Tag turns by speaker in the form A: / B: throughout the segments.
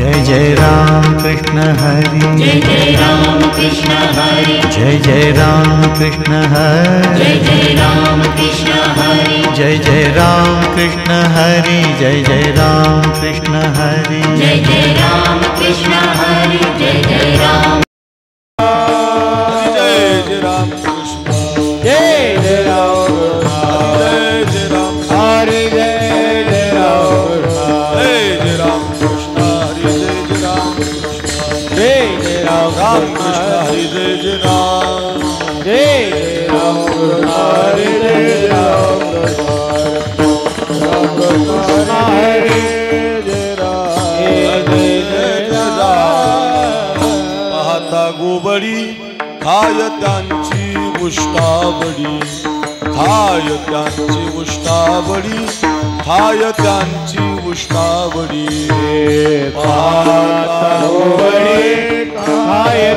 A: जय जय राम कृष्ण हरि,
B: जय जय राम कृष्ण हरि,
A: जय जय राम कृष्ण हरि,
B: जय जय राम कृष्ण हरि,
A: जय जय राम कृष्ण हरि, जय जय राम कृष्ण हरि,
B: जय जय राम कृष्ण हरि, जय जय राम
C: खाय त्यांची उष्टावडी, खाय त्यांची उष्टावडी, खाय त्यांची उष्टावडी,
D: खाय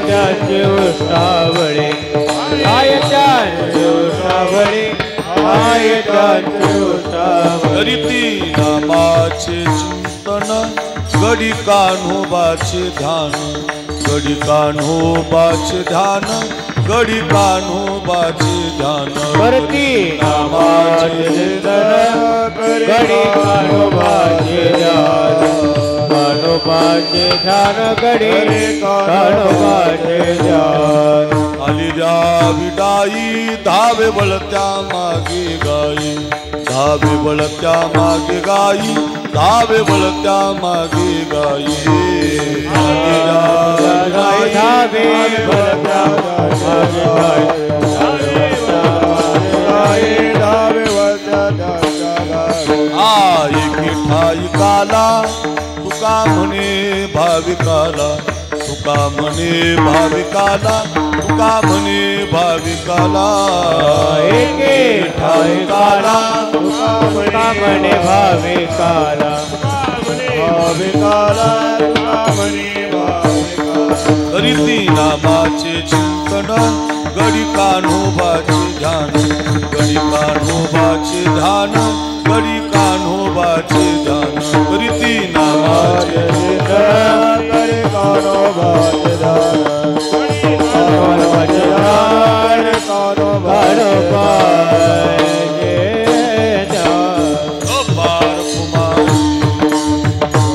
D: त्यांची उष्टावडी, खाय त्यांची उष्टावडी, खाय त्यांची उष्टावडी.
C: करीती नामाचे चिंतन, गडी कान्होबाचे ध्यान, गडी कान्होबाचे ध्यान, गडी कान्होबाचे ध्यान.
D: करती नामाचे चिंतन, गडी कान्होबाचे ध्यान, कान्होबाचे ध्यान, गडी कान्होबाचे ध्यान.
C: आली द्या विडाई, धावे बळत्या मागे गाई, धावे बळत्या मागे गाई, धावे बळत्या मागे गाई.
D: धावे बळत्या मागे गाई, धावे बळत्या
C: एकी ठाई काला, तुका म्हणे भाविकाला, तुका म्हणे भाविकाला, तुका म्हणे भाविकाला.
D: एके ठाई काला, तुका म्हणे भाविकाला, भाविकाला तुका म्हणे भाविकाला.
C: करीती नामाचे चिंतन, गडी कान्होबाचे ध्यान, गडी कान्होबाचे ध्यान, गडी कान्होबाचे ध्यान. करीती नामाचे
D: चिंतन, गडी कान्होबाचे ध्यान, कान्होबाचे ध्यान, कान्होबाचे ध्यान.
C: ओ बार कुमारी,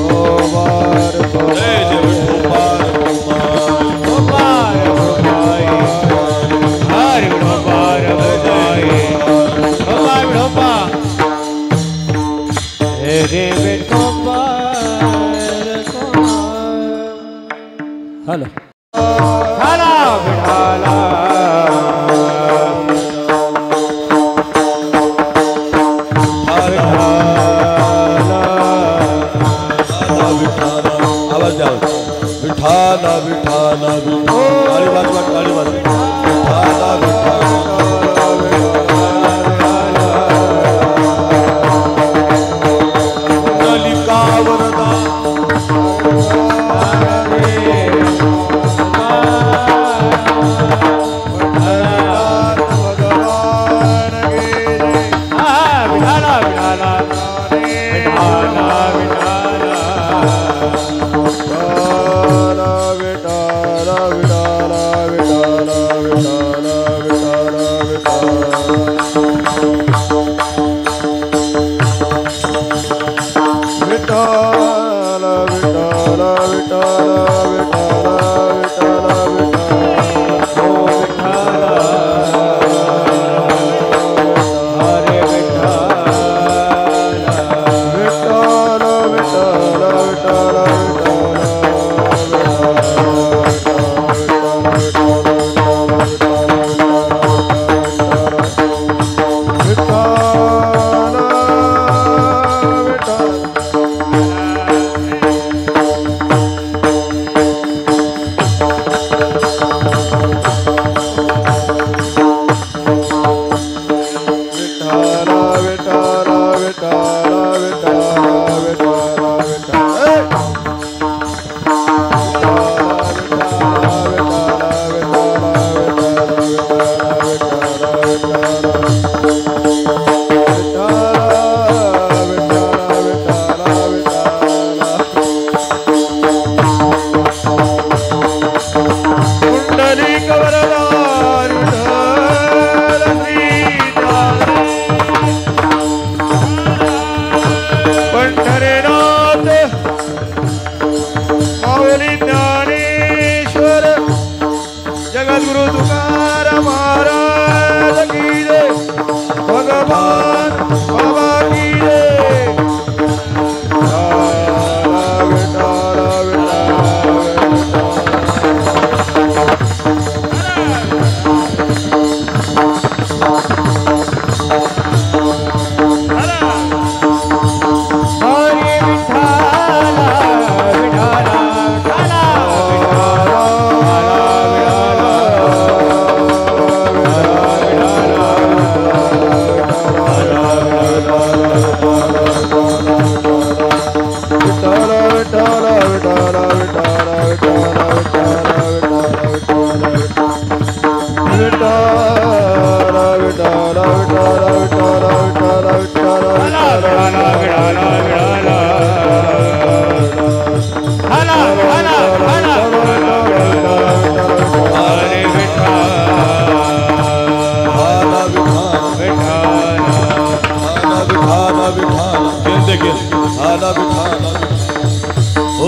D: ओ बार
C: जय जय विठो बार कुमारी,
D: ओ बार कुमारी, हरि विठो बार कुमारी, ओ बार विठो बार, रे विठो बार कुमारी. हॅलो हाला विठाला,
C: आवाज द्या. विठाला विठाला टाळी वाजवा, टाळी वाजवा. विठाला विठाला नलिका वरदा,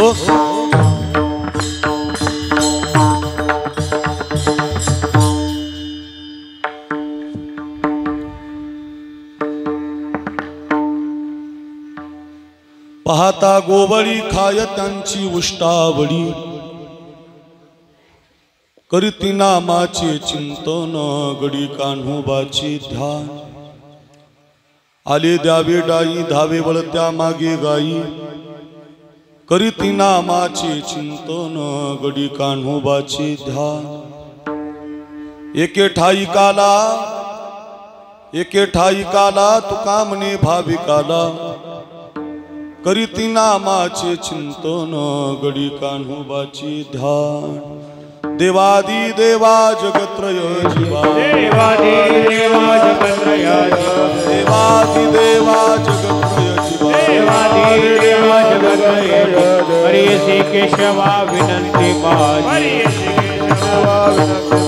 C: हो पाहता गोवळी खाय त्यांची उष्टावळी करीती नामाचे चिंतन गडी कान्होबाचे ध्यान आले द्यावे डाई धावे वळत्या मागे गाई करीती नामाचे चिंतन गडी कान्होबाचे ध्यान एके ठाई काला तुका म्हणे भाविकाला करीती नामाचे चिंतन गडी कान्होबाचे ध्यान देवादी देवा जगत्रय जीवा
D: देवादी देवा जगत्रय
C: देवादी देवा जगत्रय जीवा
D: देवादी देवा जगत्रय हरी श्री केशवा विनंती माझी हरी श्री केशवा विनंती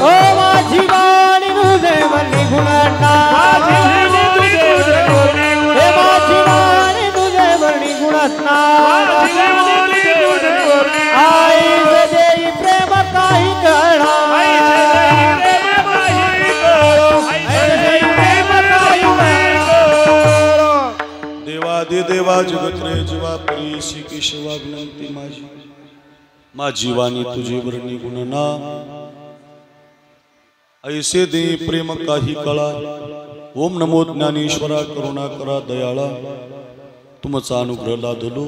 D: ओ माझी वाणी तुझे वल्ली गुणांना माझी वाणी तुझे वल्ली गुणांना आई देई प्रेम काही कळा
C: देवादी देवा जगत्रय जीवा परीशी केशवा विनंती माझी वाणी तुझी वर्णी गुणना ऐसे दे प्रेम काही कळा ओम नमो ज्ञानेश्वरा करुणा करा दयाळा तुमचा अनुग्रह लादलो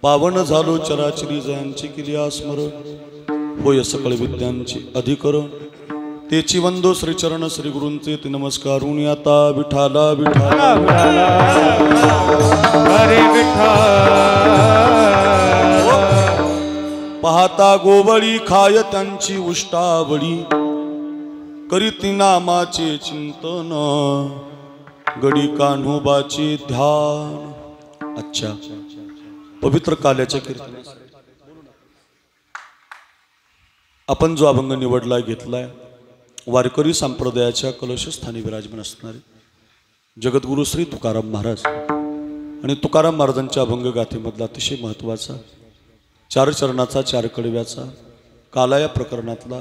C: पावन झालो चराचरी जयांची केली स्मरण होय सकळ विद्यांची अधिकरण तेची वंदो श्रीचरण श्री गुरूंचे ते नमस्कारून आता विठाला विठाला
D: हरे विठ्ठल
C: पाहता गोवळी खाय त्यांची उष्टावळी करीती नामाचे चिंतन गडी कान्होबाचे ध्यान अच्छा पवित्र काल्याच्या कीर्तनासाठी आपण जो अभंग निवडलाय घेतलाय वारकरी संप्रदायाच्या कलशस्थानी विराजमान असणारे जगद्गुरु श्री तुकाराम महाराज आणि तुकाराम महाराजांच्या अभंग गाथेमधला अतिशय महत्त्वाचा 4 चरणाचा 4 कडव्याचा काला या प्रकरणातला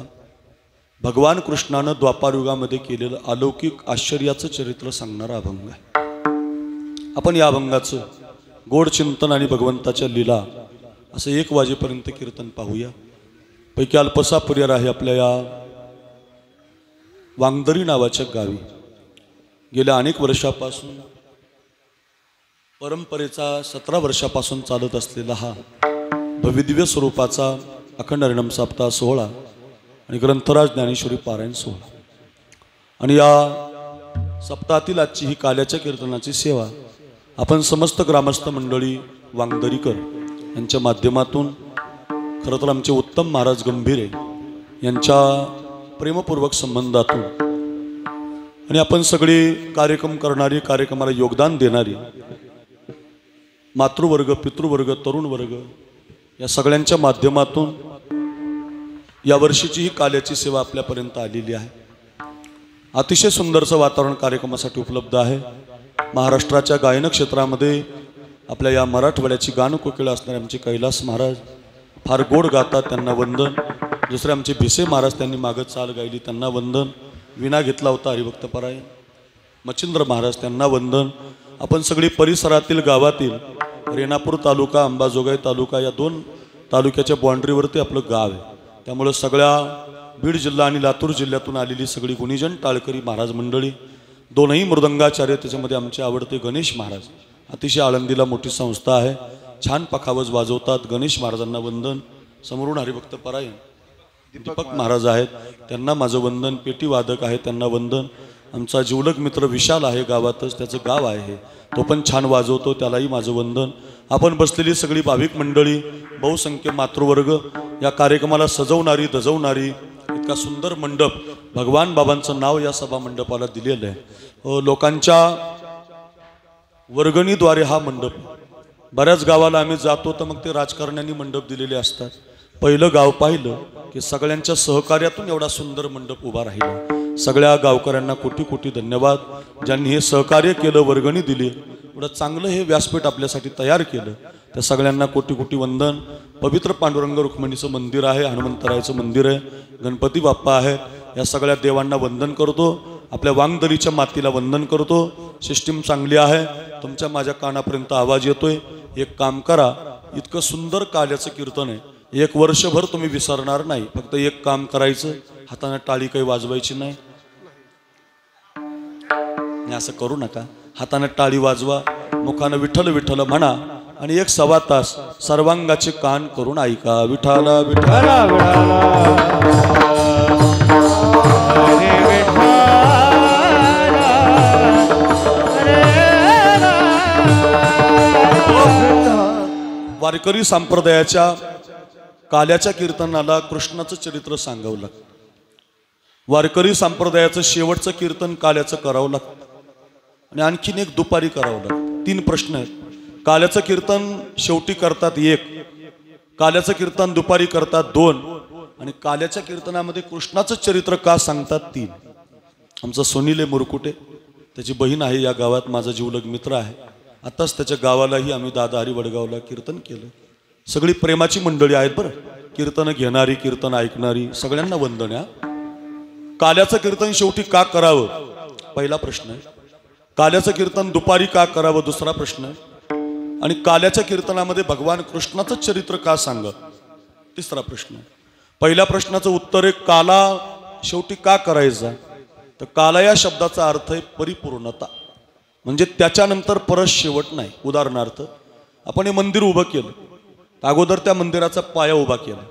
C: भगवान कृष्णानं द्वापारयुगामध्ये केलेलं अलौकिक आश्चर्याचं चरित्र सांगणारा अभंग आहे। आपण या अभंगाचं गोड चिंतन आणि भगवंताच्या लीला असं 1 वाजेपर्यंत कीर्तन पाहूया। पैकी अल्पसा पर्याय आहे आपल्या या वांगदरी नावाच्या गावी गेल्या अनेक वर्षापासून परंपरेचा 17 वर्षापासून चालत असलेला हा भव्यदिव्य स्वरूपाचा अखंड हरिनाम सप्ताह सोहळा आणि ग्रंथराज ज्ञानेश्वरी पारायण सोहळा आणि या सप्ताहातील आजची ही काल्याच्या कीर्तनाची सेवा आपण समस्त ग्रामस्थ मंडळी वांगदरीकर यांच्या माध्यमातून खरं तर आमचे उत्तम महाराज गंभीरे यांच्या प्रेमपूर्वक संबंधातून आणि आपण सगळे कार्यक्रम करणारी कार्यक्रमाला योगदान देणारी मातृवर्ग पितृवर्ग तरुण वर्ग या सगळ्यांच्या माध्यमातून या वर्षीची ही काल्याची सेवा आपल्यापर्यंत आलेली आहे। अतिशय सुंदरचं वातावरण कार्यक्रमासाठी उपलब्ध आहे। महाराष्ट्राच्या गायन क्षेत्रामध्ये आपल्या या मराठवाड्याची गानकोकिळा असणारे आमचे कैलास महाराज फार गोड गातात, त्यांना वंदन। दुसरे आमचे भिसे महाराज त्यांनी मागं चाल गायली, त्यांना वंदन। विणा घेतला होता हरिभक्त परायण मच्छिंद्र महाराज, त्यांना वंदन। आपण सगळी परिसरातील गावातील रेणापूर तालुका अंबाजोगाई तालुका या 2 तालुक्याच्या बाउंड्रीवरती आपलं गाव आहे, त्यामुळे सगळ्या बीड जिल्हा आणि लातूर जिल्ह्यातून आलेली सगळी गुणीजन टाळकरी महाराज मंडळी, 2ही मृदंगाचार्य, त्याच्यामध्ये आमचे आवडते गणेश महाराज, अतिशय आळंदीला मोठी संस्था आहे, छान पखावज वाजवतात। गणेश महाराजांना वंदन। समोरून हरिभक्त परायण दीपक महाराज आहेत, त्यांना माझं वंदन। पेटी वादक आहे, त्यांना वंदन। आमचा जीवलग मित्र विशाल आहे, गावातच त्याचं गाव आहे, तो पण छान वाजवतो, त्यालाही माझं वंदन। आपण बसलेली सगळी भाविक मंडळी, बहुसंख्य मातृवर्ग, या कार्यक्रमाला सजवणारी दजवणारी, इतका सुंदर मंडप, भगवान बाबांचं नाव या सभा मंडपाला दिलेलं आहे। लोकांच्या वर्गणीद्वारे हा मंडप, बऱ्याच गावाला आम्ही जातो तर मग ते राजकारण्यांनी मंडप दिलेले असतात। पहिलं गाव पाहिलं की सगळ्यांच्या सहकार्यातून एवढा सुंदर मंडप उभा राहिला। सगळ्या गावकऱ्यांना कोटी कोटी धन्यवाद, ज्यांनी हे सहकार्य केलं, वर्गणी दिली। एवढं चांगलं हे व्यासपीठ आपल्यासाठी तयार केलं, त्या सगळ्यांना कोटी कोटी वंदन. पवित्र पांडुरंग रुक्मिणीचं मंदिर आहे, हनुमंतरायाचं मंदिर आहे, गणपती बाप्पा आहे, या सगळ्या देवांना वंदन करतो. आपल्या वांगदरीच्या मातीला वंदन करतो. सिस्टीम चांगली आहे, तुमच्या माझ्या कानापर्यंत आवाज येतोय. एक काम करा, इतकं सुंदर काल्याचं कीर्तन आहे, एक वर्षभर तुम्ही विसरणार नाही. फक्त एक काम करायचं, हाताने टाळी काही वाजवायची नाही. असं करू नका, हाताने टाळी वाजवा, मुखानं विठ्ठल विठ्ठल म्हणा आणि 1 तास सर्वांगाचे कान करून ऐका. विठाला विठाला वारकरी संप्रदायाच्या काल्याच्या कीर्तनाला कृष्णाचं चरित्र सांगावं लागतं. वारकरी संप्रदायाचं शेवटचं कीर्तन काल्याचं करावं लागतं आणि आणखीन एक दुपारी करावं लागतं. 3 प्रश्न आहेत. काल्याचं कीर्तन शेवटी करतात 1, काल्याचं कीर्तन दुपारी करतात 2 आणि काल्याच्या कीर्तनामध्ये कृष्णाचं चरित्र का सांगतात 3. आमचा सोनीले मुरकुटे, त्याची बहीण आहे या गावात, माझा जीवलग मित्र आहे. आताच त्याच्या गावालाही आम्ही दादा हरी वडगावला कीर्तन केलं. सगळी प्रेमाची मंडळी आहेत बरं, कीर्तन घेणारी, कीर्तन ऐकणारी, सगळ्यांना वंदन आहे. काल्याचं कीर्तन शेवटी का करावं, पहिला प्रश्न आहे. काल्याचं कीर्तन दुपारी का करावं, दुसरा प्रश्न आहे. आणि काल्याच्या कीर्तनामध्ये भगवान कृष्णाचं चरित्र का सांगत, तिसरा प्रश्न आहे. पहिल्या प्रश्नाचं उत्तर आहे, काला शेवटी का करायचा, तर काला या शब्दाचा अर्थ आहे परिपूर्णता, म्हणजे त्याच्यानंतर परत शेवट नाही. उदाहरणार्थ, आपण हे मंदिर उभं केलं, अगोदर त्या मंदिराचा पाया उभा केला,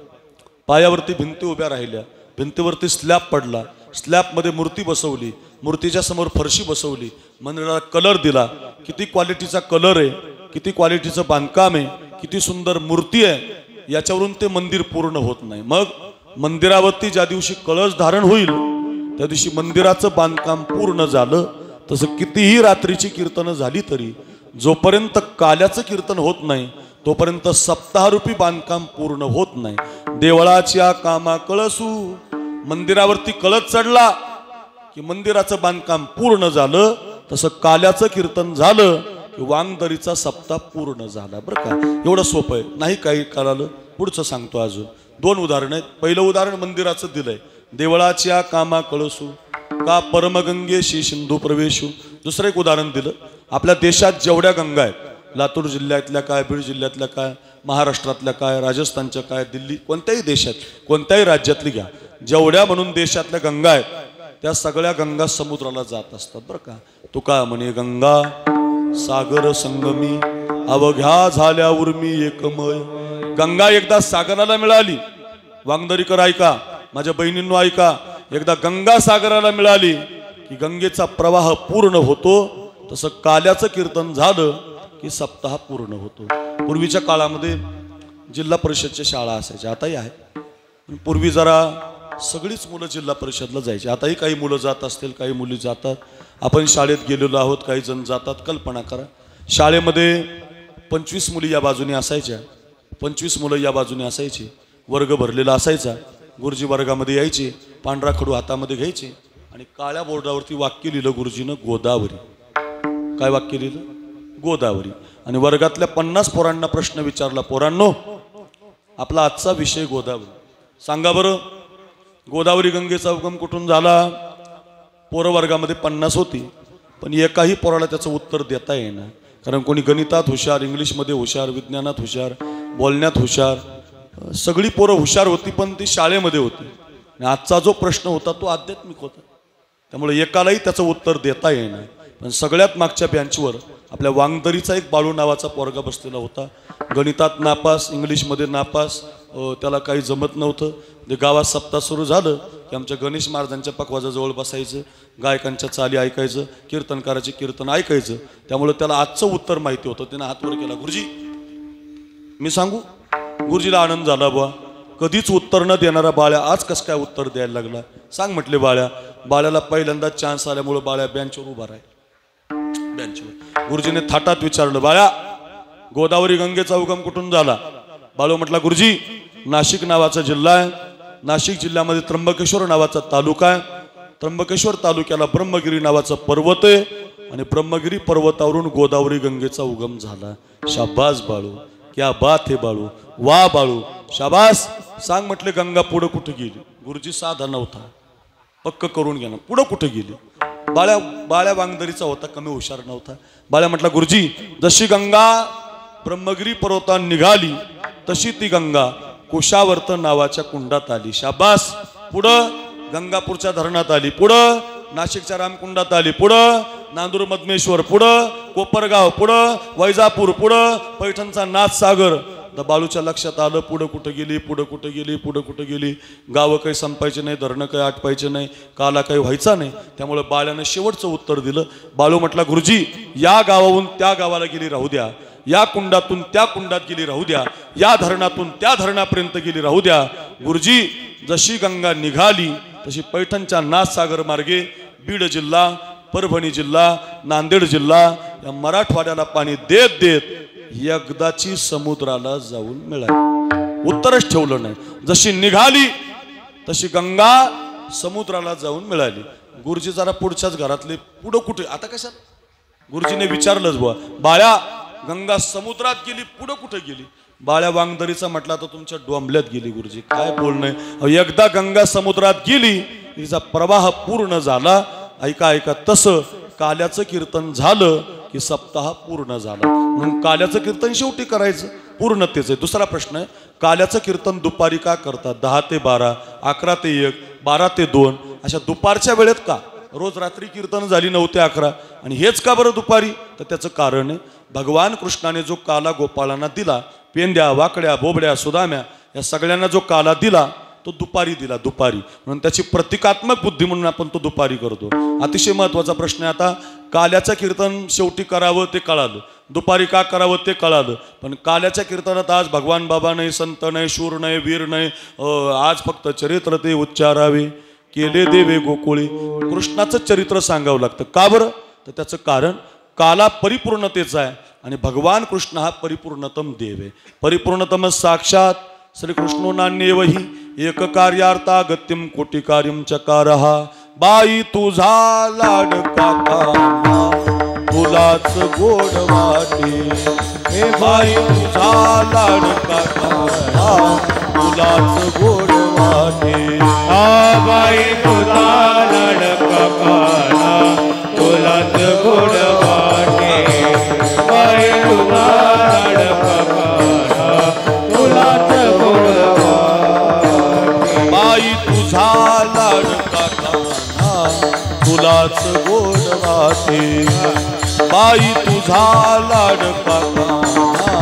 C: पायावरती भिंती उभ्या राहिल्या, भिंतीवरती स्लॅब पडला, स्लॅबमध्ये मूर्ती बसवली, मूर्तीच्या समोर फरशी बसवली, मंदिराला कलर दिला. किती क्वालिटीचा कलर आहे, किती क्वालिटीचं बांधकाम आहे, किती सुंदर मूर्ती आहे, याच्यावरून ते मंदिर पूर्ण होत नाही. मग मंदिरावरती ज्या दिवशी कळस धारण होईल त्या दिवशी मंदिराचं बांधकाम पूर्ण झालं. तसं कितीही रात्रीची कीर्तनं झाली तरी जोपर्यंत काल्याचं कीर्तन होत नाही तोपर्यंत सप्ताहरूपी बांधकाम पूर्ण होत नाही. देवळाच्या कामा कळसू, मंदिरावरती कळस चढला की मंदिराचं बांधकाम पूर्ण झालं. तसं काल्याचं कीर्तन झालं की वांगदरीचा सप्ताह पूर्ण झाला. बरं का, एवढं सोपं आहे, नाही काही कळालं पुढचं सांगतो. अजून 2 उदाहरणं आहेत. पहिलं उदाहरण मंदिराचं दिलंय, देवळाच्या कामा कळसू का परमगंगेशी सिंधू प्रवेशू. दुसरं एक उदाहरण दिलं, आपल्या देशात जेवढ्या गंगा आहेत, लातूर जिल्ह्यातल्या काय, बीड जिल्ह्यातल्या काय, महाराष्ट्रातल्या काय, राजस्थानच्या काय, दिल्ली, कोणत्याही देशात, कोणत्याही राज्यातली घ्या, जेवढ्या म्हणून देशातल्या गंगा आहेत त्या सगळ्या गंगा समुद्राला जात असतात. बरं का, तुका म्हणे गंगा सागर संगमी अवघ्या झाल्या उर्मी एकमय. गंगा एकदा सागराला मिळाली, वांगदरीकर ऐका, माझ्या बहिणींनो ऐका, एकदा गंगा सागराला मिळाली की गंगेचा प्रवाह पूर्ण होतो. तसं काल्याचं कीर्तन झालं की सप्ताह पूर्ण होतो. पूर्वीच्या काळामध्ये जिल्हा परिषदच्या शाळा असायच्या, आताही आहे. पूर्वी जरा सगळीच मुलं जिल्हा परिषदला जायची, आताही काही मुलं जात असतील, काही मुली जातात. आपण शाळेत गेलेलो आहोत, काही जण जातात. कल्पना करा, शाळेमध्ये 25 मुली या बाजूने असायच्या, 25 मुलं या बाजूने असायची, वर्ग भरलेला असायचा. गुरुजी वर्गामध्ये यायचे, पांढरा खडू हातामध्ये घ्यायचे आणि काळ्या बोर्डावरती वाक्य लिहिलं गुरुजीनं, गोदावरी. काय वाक्य लिहिलं? गोदावरी. आणि वर्गातल्या 50 पोरांना प्रश्न विचारला, पोरांनो आपला आजचा विषय गोदावरी, सांगा बरं गोदावरी गंगेचा उगम कुठून झाला? पोरं वर्गामध्ये 50 होती, पण एकाही पोराला त्याचं उत्तर देता येईना. कारण कोणी गणितात हुशार, इंग्लिशमध्ये हुशार, विज्ञानात हुशार, बोलण्यात हुशार, सगळी पोरं हुशार होती, पण ती शाळेमध्ये होती. आणि आजचा जो प्रश्न होता तो आध्यात्मिक होता, त्यामुळे एकालाही त्याचं उत्तर देता येईना. पण सगळ्यात मागच्या बेंचवर आपल्या वांगदरीचा एक बाळू नावाचा पोरगा बसलेला होता. गणितात नापास, इंग्लिशमध्ये नापास, त्याला काही जमत नव्हतं. जे गावात सप्ताह सुरू झालं की आमच्या गणेश महाराजांच्या पकवाजाजवळ बसायचं, गायकांच्या चाली ऐकायचं, कीर्तनकाराचे कीर्तन ऐकायचं. त्यामुळे त्याला आजचं उत्तर माहिती होतं. त्यानं हात वर केला, गुरुजी मी सांगू. गुरुजीला आनंद झाला, बुवा कधीच उत्तर न देणारा बाळ्या आज कसं काय उत्तर द्यायला लागला. सांग म्हटले बाळ्या. बाळ्याला पहिल्यांदा चान्स आल्यामुळे बाळ्या बेंचवर उभा राहील. बेंचवर गुरुजीने थाटात विचारलं, बाळ्या गोदावरी गंगेचा उगम कुठून झाला? बाळू म्हटला, गुरुजी नाशिक नावाचा जिल्हा आहे, नाशिक जिल्ह्यामध्ये त्र्यंबकेश्वर नावाचा तालुका आहे, त्र्यंबकेश्वर तालुक्याला ब्रह्मगिरी नावाचा पर्वत आहे, आणि ब्रह्मगिरी पर्वतावरून गोदावरी गंगेचा उगम झाला. शाबास बाळू, क्या बात है बाळू, वा बाळू, शाबास. सांग म्हटले गंगा पुढं कुठे गेली? गुरुजी साधा नव्हता, पक्क करून घ्या ना. पुढं कुठे गेली? बाळ्या वांगदरीचा होता, कमी हुशार नव्हता. बाळ्या म्हटला गुरुजी जशी गंगा ब्रह्मगिरी पर्वतात निघाली तशी ती गंगा कुशावर्त नावाच्या कुंडात आली. शाबास. पुढं गंगापूरच्या धरणात आली, पुढं नाशिकच्या रामकुंडात आली, पुढं नांदूर मधमेश्वर, पुढं कोपरगाव, पुढं वैजापूर, पुढं पैठणचा नाथसागर. बाळूच्या लक्षात आलं पुढं कुठं गेली, पुढं कुठं गेली, पुढं कुठं गेली. गावं काही संपायचे नाही, धरणं काही आटपायचे नाही, काला काही व्हायचा नाही. त्यामुळे बाळ्यानं शेवटचं उत्तर दिलं. बाळू म्हटला गुरुजी या गावाहून त्या गावाला गेली राहू द्या, या कुंडातून त्या कुंडात गेली राहू द्या, या धरणातून त्या धरणापर्यंत गेली राहू द्या. गुरुजी जशी गंगा निघाली तशी पैठणच्या नाथसागर मार्गे बीड जिल्हा, परभणी जिल्हा, नांदेड जिल्हा या मराठवाड्याला पाणी देत देत एकदाची समुद्राला जाऊन मिळाली. उत्तरच ठेवलं नाही. जशी निघाली तशी गंगा समुद्राला जाऊन मिळाली. गुरुजी जरा पुढच्याच घरातले पुढं कुठे आता कशात? गुरुजीने विचारलंच बुवा, बाळ्या गंगा समुद्रात गेली, पुढं कुठे गेली? बाळ्या वांगदरीचा म्हटला तर तुमच्या डोंबल्यात गेली. गुरुजी काय बोलणं. एकदा गंगा समुद्रात गेली, तिचा प्रवाह पूर्ण झाला. ऐका ऐका, तसं काल्याचं कीर्तन झालं की सप्ताह पूर्ण झाला. म्हणून काल्याचं कीर्तन शेवटी करायचं, पूर्णतेचं. दुसरा प्रश्न आहे, काल्याचं कीर्तन दुपारी का करतात? 10 ते 12, 11 ते 1, 12 ते 2 अशा दुपारच्या वेळेत का? रोज रात्री कीर्तन झाली 9 ते 11 आणि हेच का बरं दुपारी? तर त्याचं कारण आहे, भगवान कृष्णाने जो काला गोपाळांना दिला, पेंद्या, वाकड्या, बोबड्या, सुदाम्या या सगळ्यांना जो काला दिला तो दुपारी दिला, दुपारी. म्हणून त्याची प्रतिकात्मक बुद्धी म्हणून आपण तो दुपारी करतो. अतिशय महत्त्वाचा प्रश्न आहे. आता काल्याचं कीर्तन शेवटी करावं ते कळालं, दुपारी का करावं ते कळालं. पण काल्याच्या कीर्तनात आज भगवान बाबा नाही, संत नाही, शूर नाही, वीर नाही, आज फक्त चरित्र ते उच्चारावे केले देवे गोकुळी. कृष्णाचं चरित्र सांगावं लागतं. का बरं? तर त्याचं कारण काला परिपूर्णतेचा आहे आणि भगवान कृष्ण हा परिपूर्णतम देव आहे. परिपूर्णतम साक्षात श्रीकृष्णो नान्येवही एक कार्यार्था गत्यम कोटी कार्यम चकारहा. बाई तुझा लाडका कान्हा तुलाच गोड वाटे, हे बाई तुझा लाडका कान्हा तुलाच गोड वाटे.
D: बाई तुझा लाडका कान्हा तुलाच गोड वाटे, बाई तुझा लाडका कान्हा तुलाच गोड वाटे.
C: बाई तुझा लाडका कान्हा तुलाच गोड वाटे, बाई तुझा लाडका कान्हा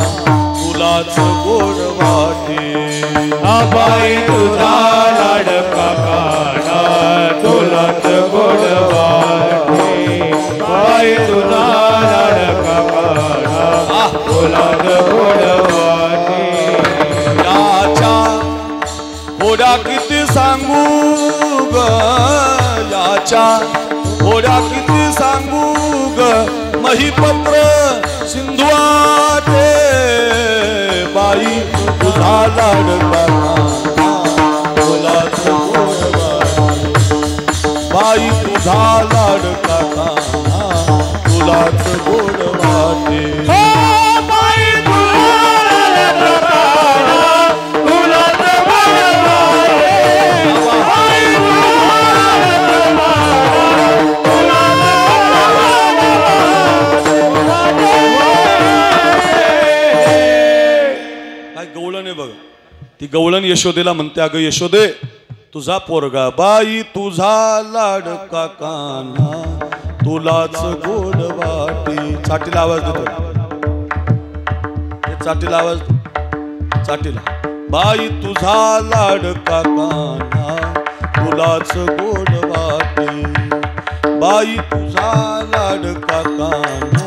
C: तुलाच गोड वाटे.
D: बाई तुझा लाडका कान्हा तुलाच गोड वाटे, बाई तुझा लाडका कान्हा तुलाच गोड वाटे.
C: याच्या होड्या किती सांगू ग, याच्या होड्या किती सांगू ग, महिपत्र सिंधुवाटे. बाई तुझा लाडका कान्हा तुलाच गोड वाटे, बाई तुझा लाडका कान्हा तुलाच गोड वाटे. ती गवळण यशोदेला म्हणते, अगं यशोदे तुझा पोरगा बाई तुझा लाडका कान्हा तुलाच गोड वाटे. चाटीला आवाज देतो, चाटीला आवाज, चाटीला. बाई तुझा लाडका कान्हा तुलाच गोड वाटे, बाई तुझा लाडका कान्हा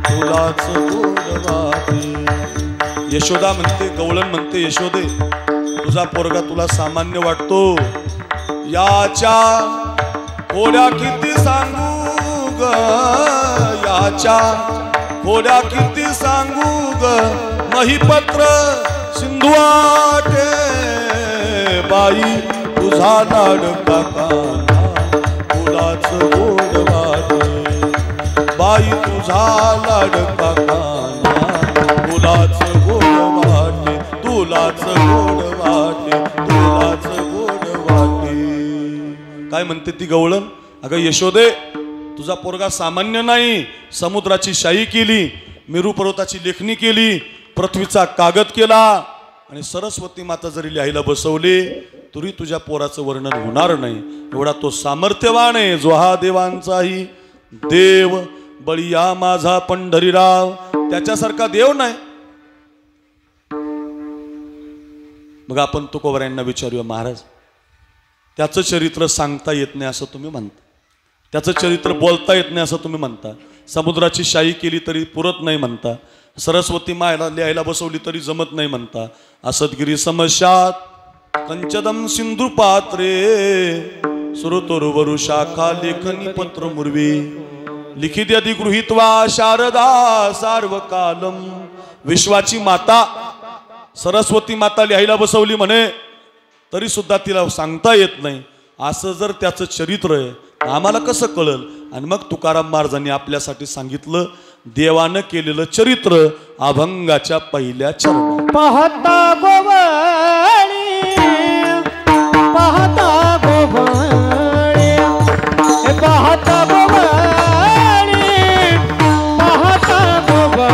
C: तुलाच गोड वाटे. यशोदा म्हणते, गवळण म्हणते, यशोदे तुझा पोरगा तुला सामान्य वाटतो. याच्या खोड्या किती सांगू ग, याच्या खोड्या किती सांगू ग, महिपत्र सिंधुवाटे. बाई तुझा लाडका कान्हा तुलाच गोड वाटे, बाई तुझा लाडका कान्हा, तुलाच गोड वाटे, तुलाच गोड वाटे, तुलाच गोड वाटे. काय म्हणते ती गवळण? अगं यशोदे, तुझा पोरगा सामान्य नाही, समुद्राची शाही केली, मेरू पर्वताची लेखणी केली, पृथ्वीचा कागद केला, आणि सरस्वती माता जरी लिहायला बसवली तरी तुझ्या पोराचं वर्णन होणार नाही, एवढा तो सामर्थ्यवान आहे. जो हा देवांचाही देव, बळीया माझा पंढरीराव, त्याच्यासारखा देव नाही. मग आपण तुकोबारायांना विचारूया, महाराज त्याचं चरित्र सांगता येत नाही असं तुम्ही म्हणता, त्याचं चरित्र बोलता येत नाही असं तुम्ही म्हणता, समुद्राची शाही केली तरी पुरत नाही म्हणता, सरस्वती मायला लिहायला बसवली तरी जमत नाही म्हणता, असदगिरी समशात कंचदम सिंधू पात्रे सुरतोरुवरु शाखा लेखनी पत्र मुर्वी लिखित अधिगृहीत्वा शारदा सार्वकालम. विश्वाची माता सरस्वती माता लिहायला बसवली म्हणे तरी सुद्धा तिला सांगता येत नाही, असं जर त्याचं चरित्र आहे आम्हाला कसं कळल? आणि मग तुकाराम महाराजांनी आपल्यासाठी सांगितलं देवानं केलेलं चरित्र अभंगाच्या पहिल्या चरणात.
D: पाहता गोवळी, पाहता गोवळी, पाहता गोवळी, पाहता गोवळी,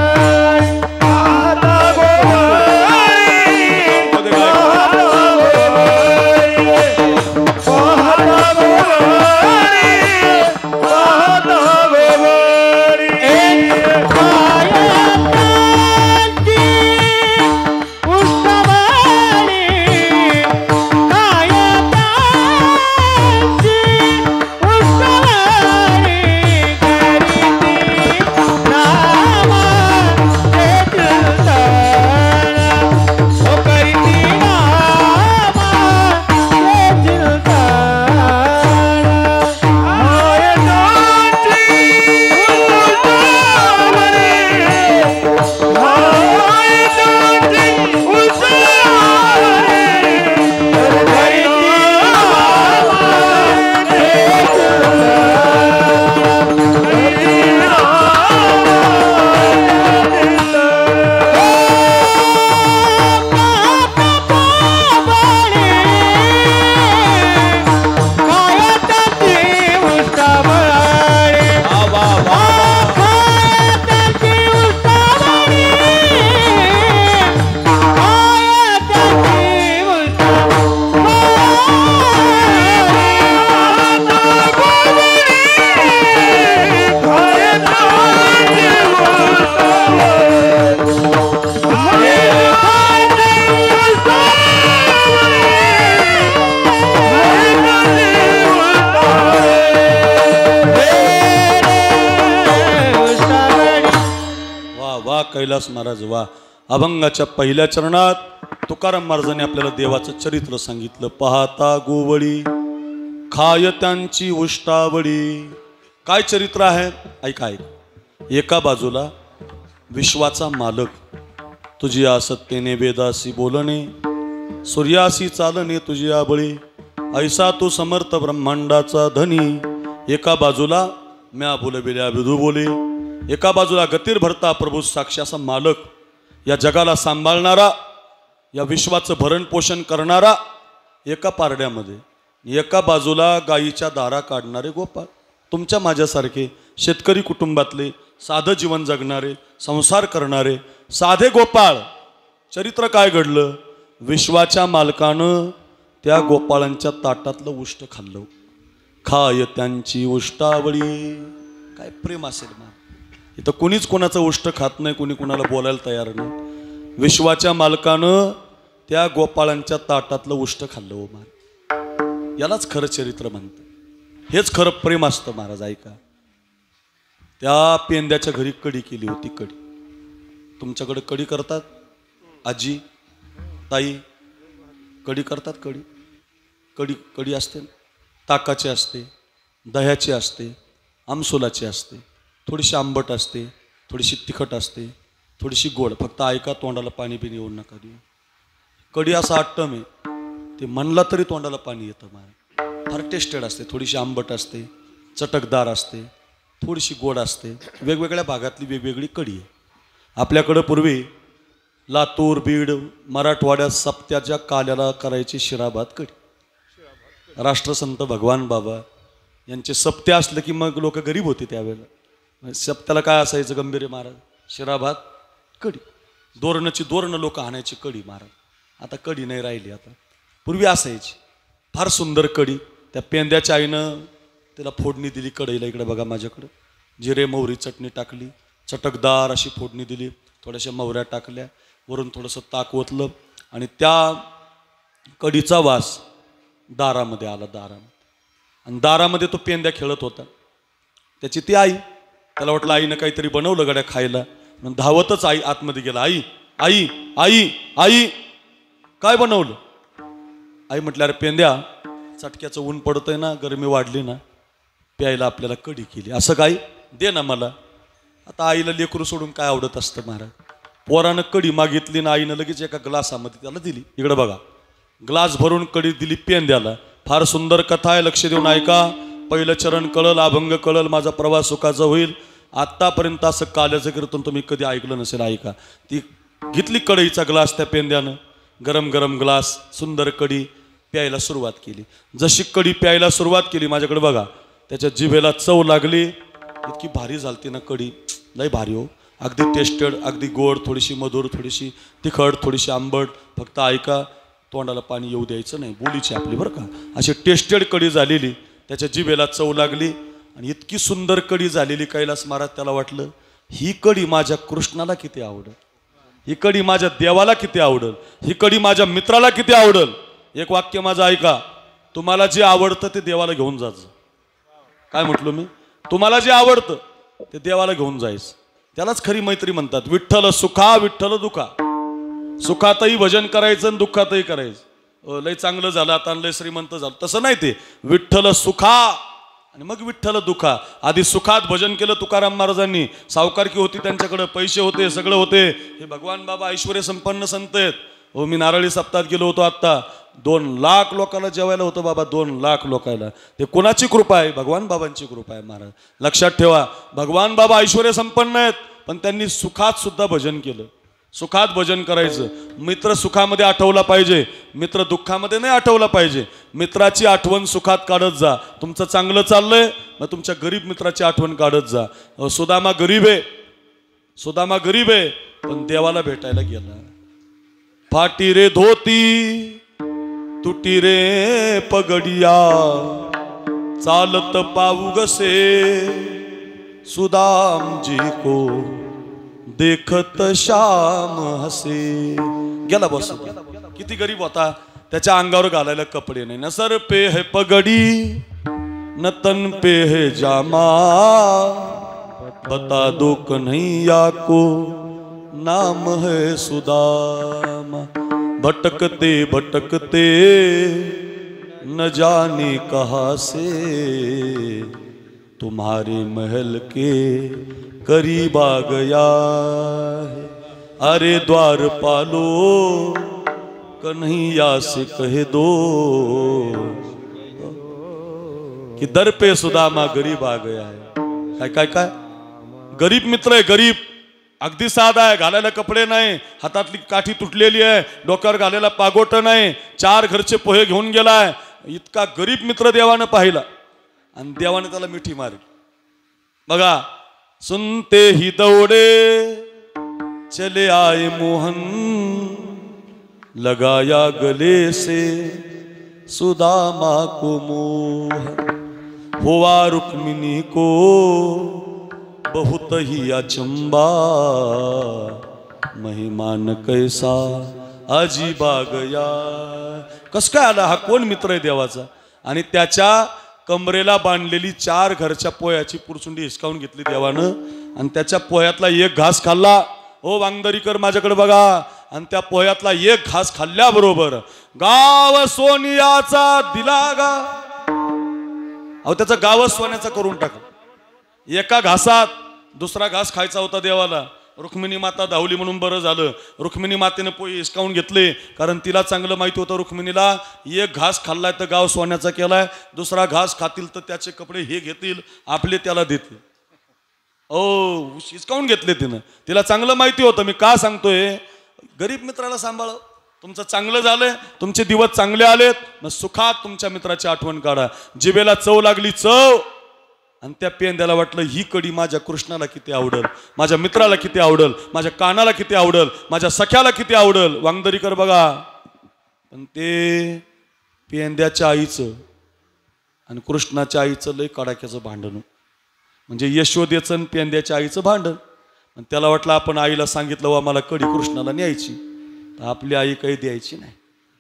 D: पाहता
C: कैलास महाराज वा. अभंगाच्या पहिल्या चरणात तुकाराम महाराजांनी आपल्याला देवाचं चरित्र सांगितलं. पाहता गोवळी, खाय त्यांची उष्टावळी. काय चरित्र आहे ऐका. एका बाजूला विश्वाचा मालक, तुझी असत्येने वेदासी बोलणे, सूर्यासी चालणे तुझी आबळी, ऐसा तू समर्थ ब्रह्मांडाचा धनी. एका बाजूला म्या बोलबिल्या विधू बोले, एका बाजूला गतीर भरता प्रभू साक्षी असा मालक, या जगाला सांभाळणारा, या विश्वाचं भरण पोषण करणारा एका पारड्यामध्ये. एका बाजूला गायीच्या दारा काढणारे गोपाळ, तुमच्या माझ्यासारखे शेतकरी कुटुंबातले साधं जीवन जगणारे, संसार करणारे साधे गोपाळ. चरित्र काय घडलं? विश्वाच्या मालकानं त्या गोपाळांच्या ताटातलं उष्ट खाल्लं. खाय त्यांची उष्टावळी. काय प्रेम असेल मा. इथं कुणीच कोणाचं उष्ट खात नाही, कुणी कुणाला बोलायला तयार नाही. विश्वाच्या मालकानं त्या गोपाळांच्या ताटातलं उष्ट खाल्लं हो महाराज. यालाच खरं चरित्र म्हणतं, हेच खरं प्रेम असतं महाराज. ऐका, त्या पेंद्याच्या घरी कढी केली होती. कढी तुमच्याकडे कढी करतात? आजी ताई कढी करतात? कढी कढी कढी असते, ताकाची असते, दह्याची असते, आमसोलाची असते, थोडीशी आंबट असते, थोडीशी तिखट असते, थोडीशी गोड. फक्त ऐका, तोंडाला पाणी बिणी येऊन नका देऊ. कढी असा आट्टम आहे, ते म्हणला तरी तोंडाला पाणी येतं महाराज. फार टेस्टेड असते, थोडीशी आंबट असते, चटकदार असते, थोडीशी गोड असते. वेगवेगळ्या भागातली वेगवेगळी कढी आहे. आपल्याकडं पूर्वी लातूर, बीड, मराठवाड्यात सप्त्याच्या काल्याला करायची शिराभात कढी. राष्ट्रसंत भगवान बाबा यांचे सप्ते असले की मग लोक गरीब होते त्यावेळेला. सप्त्याला काय असायचं गंभीर महाराज? शिराभात कढी. दोरणं लोक आणायची कढी महाराज. आता कढी नाही राहिली. आता पूर्वी असायची फार सुंदर कढी. त्या पेंद्याच्या आईनं त्याला फोडणी दिली कढईला. इकडे बघा माझ्याकडं. जिरे मोहरी चटणी टाकली, चटकदार अशी फोडणी दिली, थोड्याशा मोहऱ्या टाकल्या, वरून थोडंसं ताक ओतलं आणि त्या कढीचा वास दारामध्ये आला. आणि दारामध्ये तो पेंद्या खेळत होता. त्याची ती आई. त्याला वाटलं आईनं काहीतरी बनवलं गड्या खायला. म्हणून धावतच आई आतमध्ये गेला. आई आई आई आई काय बनवलं? आई म्हटलं अरे पेंद्या, चटक्याचं ऊन पडतंय ना, गरमी वाढली ना, प्यायला आपल्याला कढी केली. असं काय? दे ना मला. आता आईला लेकरू सोडून काय आवडत असतं महाराज? पोरानं कढी मागितली ना, आईनं लगेच एका ग्लासामध्ये त्याला दिली. इकडं बघा, ग्लास भरून कढी दिली पेंद्याला. फार सुंदर कथा आहे, लक्ष देऊन ऐका. पहिलं चरण कळल, अभंग कळल, माझा प्रवास सुखाचा होईल. आत्तापर्यंत असं काल्याचं कीर्तन तुम्ही कधी ऐकलं नसेल, ऐका. ती घेतली कढईचा ग्लास त्या पेंद्यानं, गरम गरम ग्लास, सुंदर कढी प्यायला सुरुवात केली. जशी कढी प्यायला सुरुवात केली, माझ्याकडे बघा, त्याच्या जिभेला चव लागली. इतकी भारी झालती ना कढी, लय भारी हो. अगदी टेस्टेड, अगदी गोड, थोडीशी मधुर, थोडीशी तिखट, थोडीशी आंबट. फक्त ऐका, तोंडाला पाणी येऊ द्यायचं नाही, बोलीची आपली बरं का. अशी टेस्टेड कढी झालेली, त्याच्या जिभेला चव लागली आणि इतकी सुंदर कढी झालेली. कैलास महाराज त्याला वाटलं ही कढी माझ्या कृष्णाला किती आवडल, ही कढी माझ्या देवाला किती आवडल, ही कढी माझ्या मित्राला किती आवडल. एक वाक्य माझं ऐका, तुम्हाला जे आवडतं ते देवाला घेऊन जायचं. काय म्हटलो मी? तुम्हाला जे आवडतं ते देवाला घेऊन जायचं. त्यालाच खरी मैत्री म्हणतात. विठ्ठल सुखा विठ्ठल दुखा. सुखातही भजन करायचं आणि दुःखातही करायचं. लय चांगलं झालं आता, लय श्रीमंत झालं, तसं नाही. ते विठ्ठल सुखा आणि मग विठ्ठल दुखा. आधी सुखात भजन केलं तुकाराम महाराजांनी. सावकारकी होती त्यांच्याकडे, पैसे होते, सगळं होते. हे भगवान बाबा ऐश्वर्य संपन्न संत आहेत. हो, मी नारळी सप्ताहात गेलो होतो आत्ता. 2 लाख लोकांना जेवायला होतं बाबा, 2 लाख लोकांना. ते कोणाची कृपा आहे? भगवान बाबांची कृपा आहे महाराज. लक्षात ठेवा, भगवान बाबा ऐश्वर्य संपन्न आहेत, पण त्यांनी सुखात सुद्धा भजन केलं. सुखात भजन करायचं. मित्र सुखामध्ये आठवला पाहिजे, मित्र दुःखामध्ये नाही आठवला पाहिजे. मित्राची आठवण सुखात काढत जा. तुमचं चांगलं चाललंय, मग तुमच्या गरीब मित्राची आठवण काढत जा. सुदामा गरीब आहे, सुदामा गरीब आहे, पण देवाला भेटायला गेला. फाटी रे धोती, तुटी रे पगडिया, चालत पाऊगसे सुदाम जी को देखत श्याम हसे. गेला बस. किती गरीब होता, त्याच्या अंगावर घालायला कपडे नाही. न सर पे है पगडी, न तन पे है जामा, बता दो कन्हैया को नाम है सुदामा. भटकते भटकते न जाने कहाँ से, तुम्हारे महल के करीब आ गया है. अरे द्वार पालो, कन्हैया से कह दो कि दर पे सुदामा गरीब आ गया है. काय काय काय गरीब मित्र आहे, गरीब. अगदी साधा आहे, घालायला कपडे नाही, हातातली काठी तुटलेली आहे, डोक्यावर घालायला पागोट नाही, 4 घरचे पोहे घेऊन गेलाय. इतका गरीब मित्र देवानं पाहिला आणि देवाने त्याला मिठी मारली. बघा, सुनते ही दौड़े चले आए मोहन, लगाया गले से सुदामा को मोह. हुआ रुक्मिणी को बहुत ही अचंबा, मेहमान कैसा अजीबा गया. कस काय आला? हा कोण मित्र आहे देवाचा? आणि त्याच्या कमरेला बांधलेली 4 घरच्या पोह्याची पुरचुंडी हिसकावून घेतली देवानं आणि त्याच्या पोह्यातला एक घास खाल्ला. ओ वांगदरीकर माझ्याकडे बघा. आणि त्या पोह्यातला एक घास खाल्ल्याबरोबर गाव सोनियाचा दिला गा. अहो, त्याचा गावच सोन्याचा करून टाकला. एका घासात. दुसरा घास खायचा होता देवाला. रुक्मिणी माता धावली म्हणून बरं झालं. रुक्मिणी मातेनं पोहे हिसकावून घेतले, कारण तिला चांगलं माहिती होतं रुक्मिणीला एक घास खाल्लाय तर गाव सोन्याचा केलाय, दुसरा घास खातील तर त्याचे कपडे हे घेतील, आपले त्याला देतील. हिसकावून घेतले तिनं. तिला चांगलं माहिती होतं मी का सांगतोय. गरीब मित्राला सांभाळ. तुमचं चांगलं झालंय, तुमचे दिवस चांगले आलेत, मग सुखात तुमच्या मित्राची आठवण काढा. जिभेला चव लागली चव, आणि त्या पेंद्याला वाटलं ही कडी माझ्या कृष्णाला किती आवडल, माझ्या मित्राला किती आवडल, माझ्या कानाला किती आवडल, माझ्या सख्याला किती आवडल. वांगदरीकर बघा. पण ते पेंद्याच्या आईचं आणि कृष्णाच्या आईचं लय कडाक्याचं भांडण. म्हणजे यशोदेचं आणि पेंद्याच्या आईचं भांडण. आणि त्याला वाटलं आपण आईला सांगितलं वा मला कडी कृष्णाला न्यायची, तर आपली आई काही द्यायची नाही.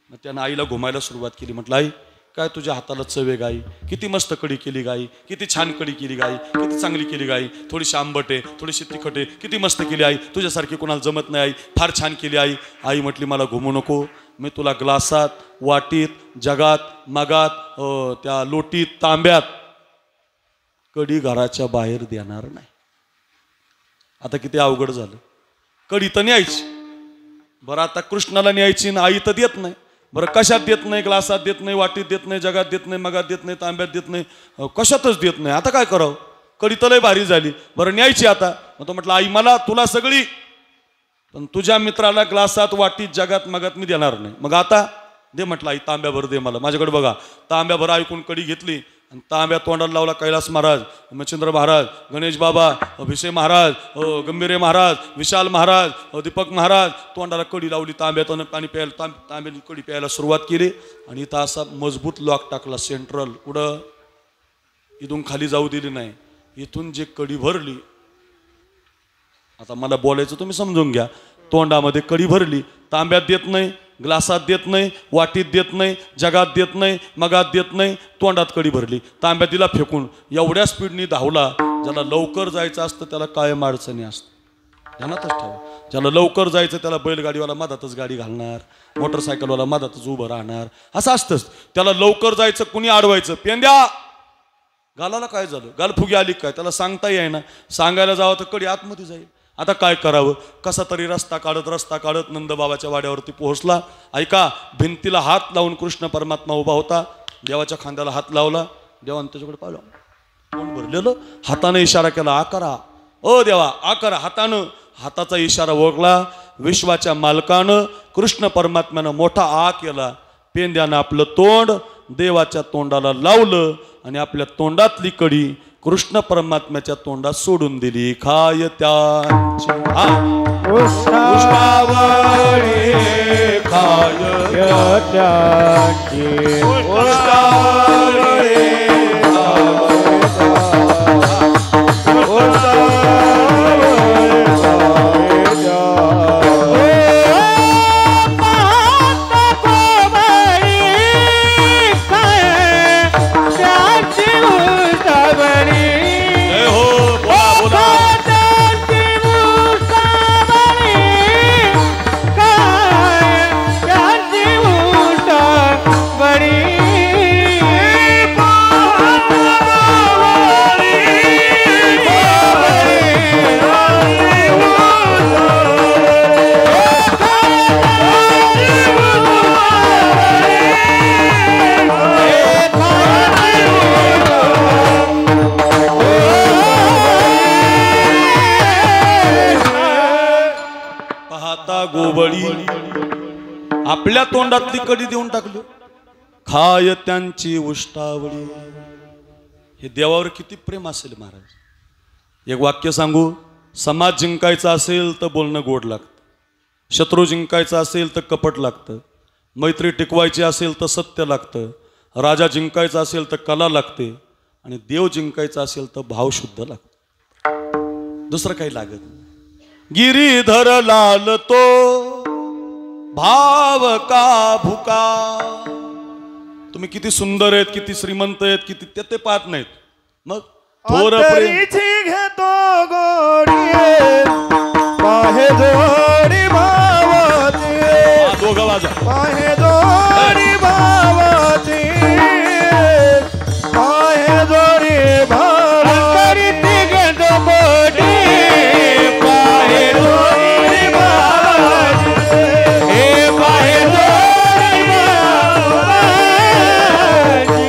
C: मग त्यानं आईला घुमायला सुरुवात केली. म्हटलं आई काय तुझ्या हाताला चव आहे गाई, किती मस्त कडी केली गाई, किती छान कडी केली गाई, किती चांगली केली गाई, थोडीशी आंबट आहे, थोडीशी तिखट आहे, किती मस्त केली आई, तुझ्यासारखी कोणाला जमत नाही आई, फार छान केली आई. आई म्हटली मला घुमू नको, मी तुला ग्लासात, वाटीत, जगात, मगात, त्या लोटीत, तांब्यात कडी घराच्या बाहेर देणार नाही. आता किती अवघड झालं. कडी तर न्यायची, बरं आता कृष्णाला न्यायची ना आई तर देत नाही. बरं कशात देत नाही, ग्लासात देत नाही, वाटीत देत नाही, जगात देत नाही, मगात देत नाही, तांब्यात देत नाही, कशातच देत नाही. आता काय करावं. कडी तर लय भारी झाली, बरं न्यायची आता. मग तो म्हटलं आई मला तुला सगळी, पण तुझ्या मित्राला ग्लासात, वाटीत, जगात, मगात मी देणार नाही. मग आता दे म्हटलं आई तांब्याभर दे मला. माझ्याकडे बघा तांब्याभर ऐकून कडी घेतली आणि तांब्या तोंडाला लावला. कैलास महाराज, मच्छिंद्र महाराज, गणेश बाबा, भिसे महाराज, गंभीरे महाराज, विशाल महाराज, दीपक महाराज तोंडाला कडी लावली. तांब्यातून पाणी प्यायला, तांब्याने कडी प्यायला सुरुवात केली. आणि इथं असा मजबूत लॉक टाकला सेंट्रल. कुठं इथून खाली जाऊ दिली नाही. इथून जे कडी भरली, आता मला बोलायचं तुम्ही समजून घ्या. तोंडामध्ये कडी भरली, तांब्यात देत नाही, ग्लासात देत नाही, वाटीत देत नाही, जगात देत नाही, मगात देत नाही, तोंडात कडी भरली. तांब्यात दिला फेकून. एवढ्या स्पीडनी धावला. ज्याला लवकर जायचं असतं त्याला कायम अडचणी असतं, ध्यानातच ठेवा. ज्याला लवकर जायचं त्याला बैलगाडीवाला मधातच गाडी घालणार, मोटरसायकलवाला मधातच उभं राहणार, असं असतंच. त्याला लवकर जायचं कुणी अडवायचं. पेंद्या गालाला काय झालं, गालफुगी आली काय, त्याला सांगता येईना. सांगायला जावं तर कडी आतमध्ये जाईल. आता काय करावं. कसा तरी रस्ता काढत नंदबाबाच्या वाड्यावरती पोहोचला. ऐका, भिंतीला हात लावून कृष्ण परमात्मा उभा होता. देवाच्या खांद्याला हात लावला. देवानं त्याच्याकडे पाहिलं, तोंड भरलेलं. हाताने इशारा केला, आ करा, ओ देवा आ करा. हाताचा इशारा ओळखला. विश्वाच्या मालकानं कृष्ण परमात्म्यानं मोठा आ केला. पेंद्यानं आपलं तोंड देवाच्या तोंडाला लावलं आणि आपल्या तोंडातली कडी कृष्ण परमात्म्याच्या तोंडात सोडून दिली. खाय त्यांची आपल्या तोंडातली कडी देऊन टाकली. खाय त्यांची उष्टावळी. हे देवावर किती प्रेम असेल महाराज. एक वाक्य सांगू. समाज जिंकायचा असेल तर बोलणं गोड लागतं, शत्रू जिंकायचा असेल तर कपट लागतं, मैत्री टिकवायची असेल तर सत्य लागतं, राजा जिंकायचा असेल तर कला लागते, आणि देव जिंकायचा असेल तर भाव शुद्ध लागतं. दुसरं काही लागत नाही. गिरीधर लाल तो भाव का भुका. तुम्ही किती सुंदर आहेत, किती श्रीमंत आहेत, किती ते पाहत नाहीत. मग थोर प्रेम
D: घेतो गोडी पाहे जोडी भावाची.
C: दोघं वाजा.
D: पाहे जोडी भावाची, पाहे जोडी भावाची घेतो गोडी पाहे जोडी भावाची. हे पाहे जोडी भावाची,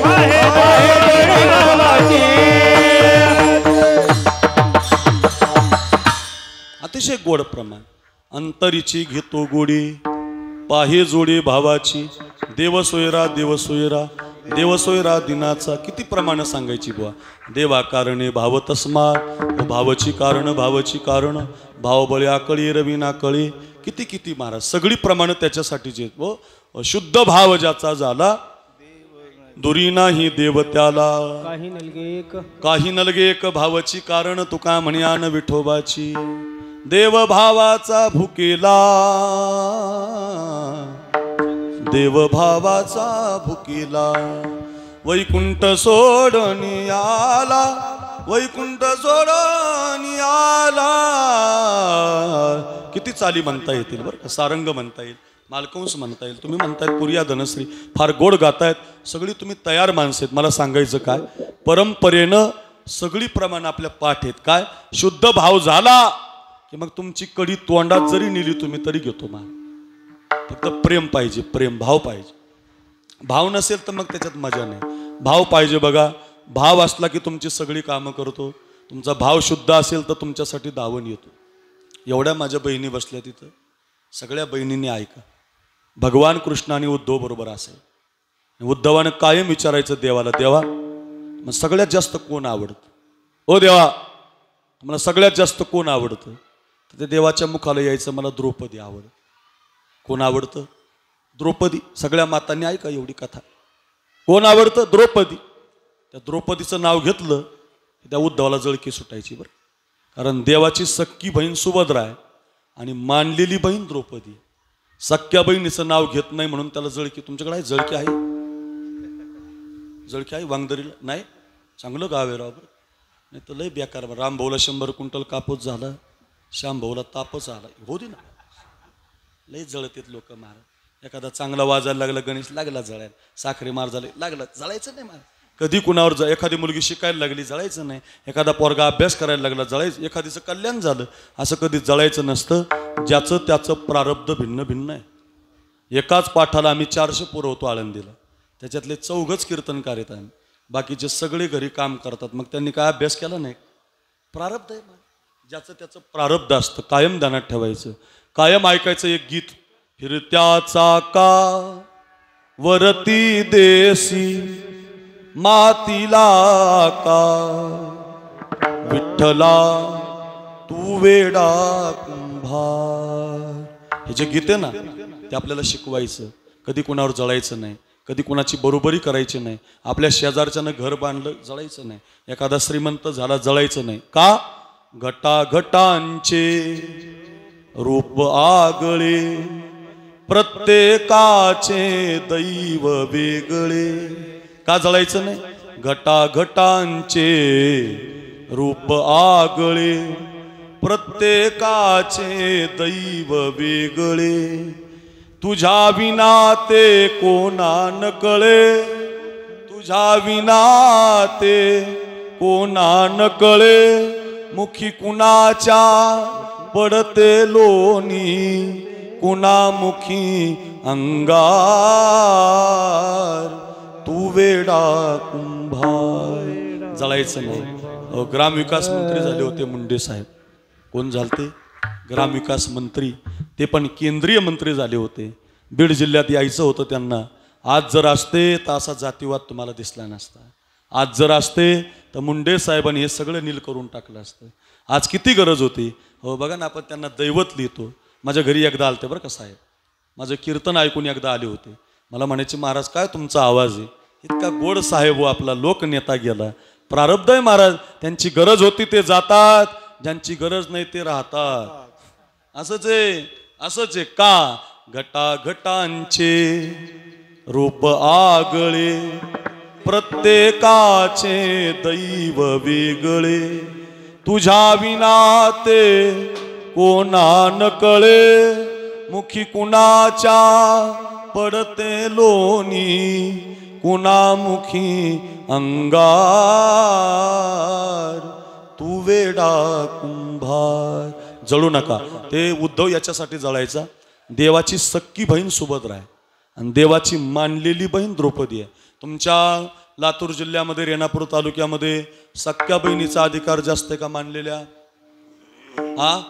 D: पाहे जोडी भावाची.
C: गोड प्रमाण. अंतरीची घेतो गोडी पाहे जोडी भावाची, देव सोयरा देव सोयरा देव सोयरा दिनाचा. किती प्रमाण सांगायची बुवा. देवा कारणे भाव तस्मात, भावची कारण भावची कारण, भाव बळे आकळी रवीना कळी. किती किती महाराज सगळी प्रमाण त्याच्यासाठीची आहेत. व शुद्ध भाव ज्याचा झाला दुरी नाही देव त्याला. काही नलगे एक भावाची कारण, तुका म्हणयान विठोबाची. देव भावाचा भुकेला, देव भावाचा भुकेला. वैकुंठ सोडून आला, वैकुंठ सोडून आला. किती चाली म्हणता येतील बरं का. सारंग म्हणता येईल, मालकंस म्हणता येईल, तुम्ही म्हणतायत पुरिया धनश्री, फार गोड गातायत. सगळी तुम्ही तयार माणसं आहेत. मला सांगायचं काय, परंपरेनं सगळी प्रमाण आपल्या पाठ आहेत. काय शुद्ध भाव झाला की मग तुमची कडी तोंडात जरी नेली तुम्ही तरी घेतो मान. फक्त प्रेम पाहिजे, प्रेम भाव पाहिजे. भाव नसेल तर मग त्याच्यात मजा नाही. भाव पाहिजे बघा. भाव असला की तुमची सगळी कामं करतो. तुमचा भाव शुद्ध असेल तर तुमच्यासाठी धावून येतो. एवढ्या माझ्या बहिणी बसल्या तिथं, सगळ्या बहिणींनी ऐका. भगवान कृष्ण आणि उद्धव बरोबर असेल. उद्धवानं कायम विचारायचं देवाला, देवा मग सगळ्यात जास्त कोण आवडतं. ओ देवा मला सगळ्यात जास्त कोण आवडतं. तर ते देवाच्या मुखाला यायचं, मला द्रौपदी आवडतं. कोण आवडतं. द्रौपदी. सगळ्या मातांनी ऐका एवढी कथा. कोण आवडतं. द्रौपदी. त्या द्रौपदीचं नाव घेतलं त्या उद्धवाला जळकी सुटायची बरं. कारण देवाची सख्खी बहीण सुभद्रा आहे आणि मानलेली बहीण द्रौपदी. सख्या बहिणीचं नाव घेत नाही म्हणून त्याला जळकी. तुमच्याकडे आहे जळकी? आहे जळकी आहे वांगदरीला? नाही. चांगलं गाव आहे राव बरं. नाही तर लय बेकार. रामभाऊला 100 क्विंटल कापूस झाला, श्यामभाऊला तापच आला. हो दे ना. लय जळतेत लोक महाराज. एखादा चांगला वाजायला लागला, गणेश लागला जळायला, साखरे मार झाले लागला, जळायचं नाही महाराज. कधी कुणावर एखादी मुलगी शिकायला लागली जळायचं नाही. एखादा पोरगा अभ्यास करायला लागला जळायचं. एखादीचं कल्याण झालं असं कधी जळायचं नसतं. ज्याचं त्याचं प्रारब्ध भिन्न भिन्न आहे. एकाच पाठाला आम्ही 400 पुरवतो आळंदीला. त्याच्यातले 4घच कीर्तनकार आहेत आम्ही. बाकीचे सगळे घरी काम करतात. मग त्यांनी काय अभ्यास केला नाही. प्रारब्ध आहे. ज्याचं त्याचं प्रारब्ध असतं. कायम ध्यानात ठेवायचं. कायम ऐकायचं एक गीत. फिरत्या चाका वरती देसी मातीला का, विठ्ठला तू वेडा कुंभार. हे जे गीत आहे ना ते आपल्याला शिकवायचं. कधी कुणावर जळायचं नाही, कधी कुणाची बरोबरी करायची नाही. आपल्या शेजारच्यानं घर बांधलं जळायचं नाही. एखादा श्रीमंत झाला जळायचं नाही. का. घटाघटांचे रूप आगळे, प्रत्येकाचे दैव वेगळे. का जळायचं नाही. घटाघटांचे रूप आगळे, प्रत्येकाचे दैव वेगळे. तुझ्या विना ते कोणा न कळे, तुझ्या विना ते कोणा न कळे. मुखी कुणाच्या पडते लोणी, कुणामुखी अंगार. तू वेडा कुंभार. जळायचं नाही. ग्रामविकास मंत्री झाले होते मुंडे साहेब. कोण झालते. ग्रामविकास मंत्री. ते पण केंद्रीय मंत्री झाले होते. बीड जिल्ह्यात यायचं होतं त्यांना. आज जर असते तर असा जातीवाद तुम्हाला दिसला नसता. आज जर असते तर मुंडे साहेबांनी हे सगळं नील करून टाकलं असतं. आज किती गरज होती. हो बघा ना, आपण त्यांना दैवत लिहितो. माझ्या घरी एकदा आलते बरं का साहेब. माझं कीर्तन ऐकून एकदा आले होते. मला म्हणायचे महाराज काय तुमचा आवाज आहे. इतका गोड साहेब हो आपला. लोकनेता गेला. प्रारब्ध आहे महाराज. त्यांची गरज होती ते जातात, ज्यांची गरज नाही ते राहतात. असंच आहे, असंच आहे. का. घटाघटांचे रूप आगळे, प्रत्येकाचे दैव वेगळे. तुझ्या विना ते कोणा न कळे, मुखी कुणाच्या पडते लोणी, कुणामुखी अंगार. तू वेडा कुंभार. जळू नका. ते उद्धव याच्यासाठी जळायचा. देवाची सख्खी बहीण सुभद्रा आहे आणि देवाची मानलेली बहीण द्रौपदी आहे. तुमच्या लातूर जिल्ह्यामध्ये रेणापूर तालुक्यामध्ये सख्ख्या बहिणीचा अधिकार जास्त आहे का मानलेल्या. हा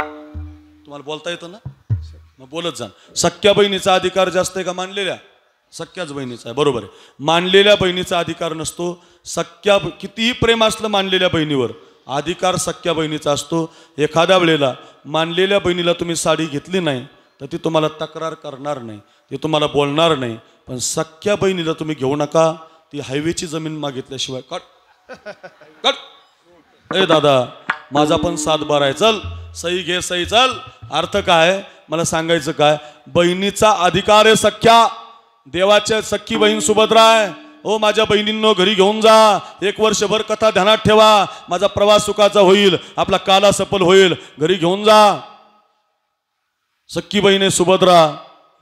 C: तुम्हाला बोलता येतं ना, मग बोलत जा. सख्या बहिणीचा अधिकार जास्त आहे का मानलेल्या? सख्याच बहिणीचा आहे, बरोबर आहे. मानलेल्या बहिणीचा अधिकार नसतो. सख्या कितीही प्रेम असलं मानलेल्या बहिणीवर, अधिकार सख्या बहिणीचा असतो. एखाद्या वेळेला मानलेल्या बहिणीला तुम्ही साडी घेतली नाही तर ती तुम्हाला तक्रार करणार नाही, ती तुम्हाला बोलणार नाही. पण सख्या बहिणीला तुम्ही घेऊ नका, ती हायवेची जमीन मागितल्याशिवाय कट. ए दादा, माझा पण 7-12 आहे, चल सही घे, सही चल. अर्थ काय मला सांगायचं काय? बहिणीचा अधिकार आहे सख्या. देवाच्या सख्खी बहीण सुभद्रा आहे. हो माझ्या बहिणींनो, घरी घेऊन जा, 1 वर्षभर कथा ध्यानात ठेवा, माझा प्रवास सुखाचा होईल, आपला काला सफल होईल, घरी घेऊन जा. सख्खी बहीण आहे सुभद्रा.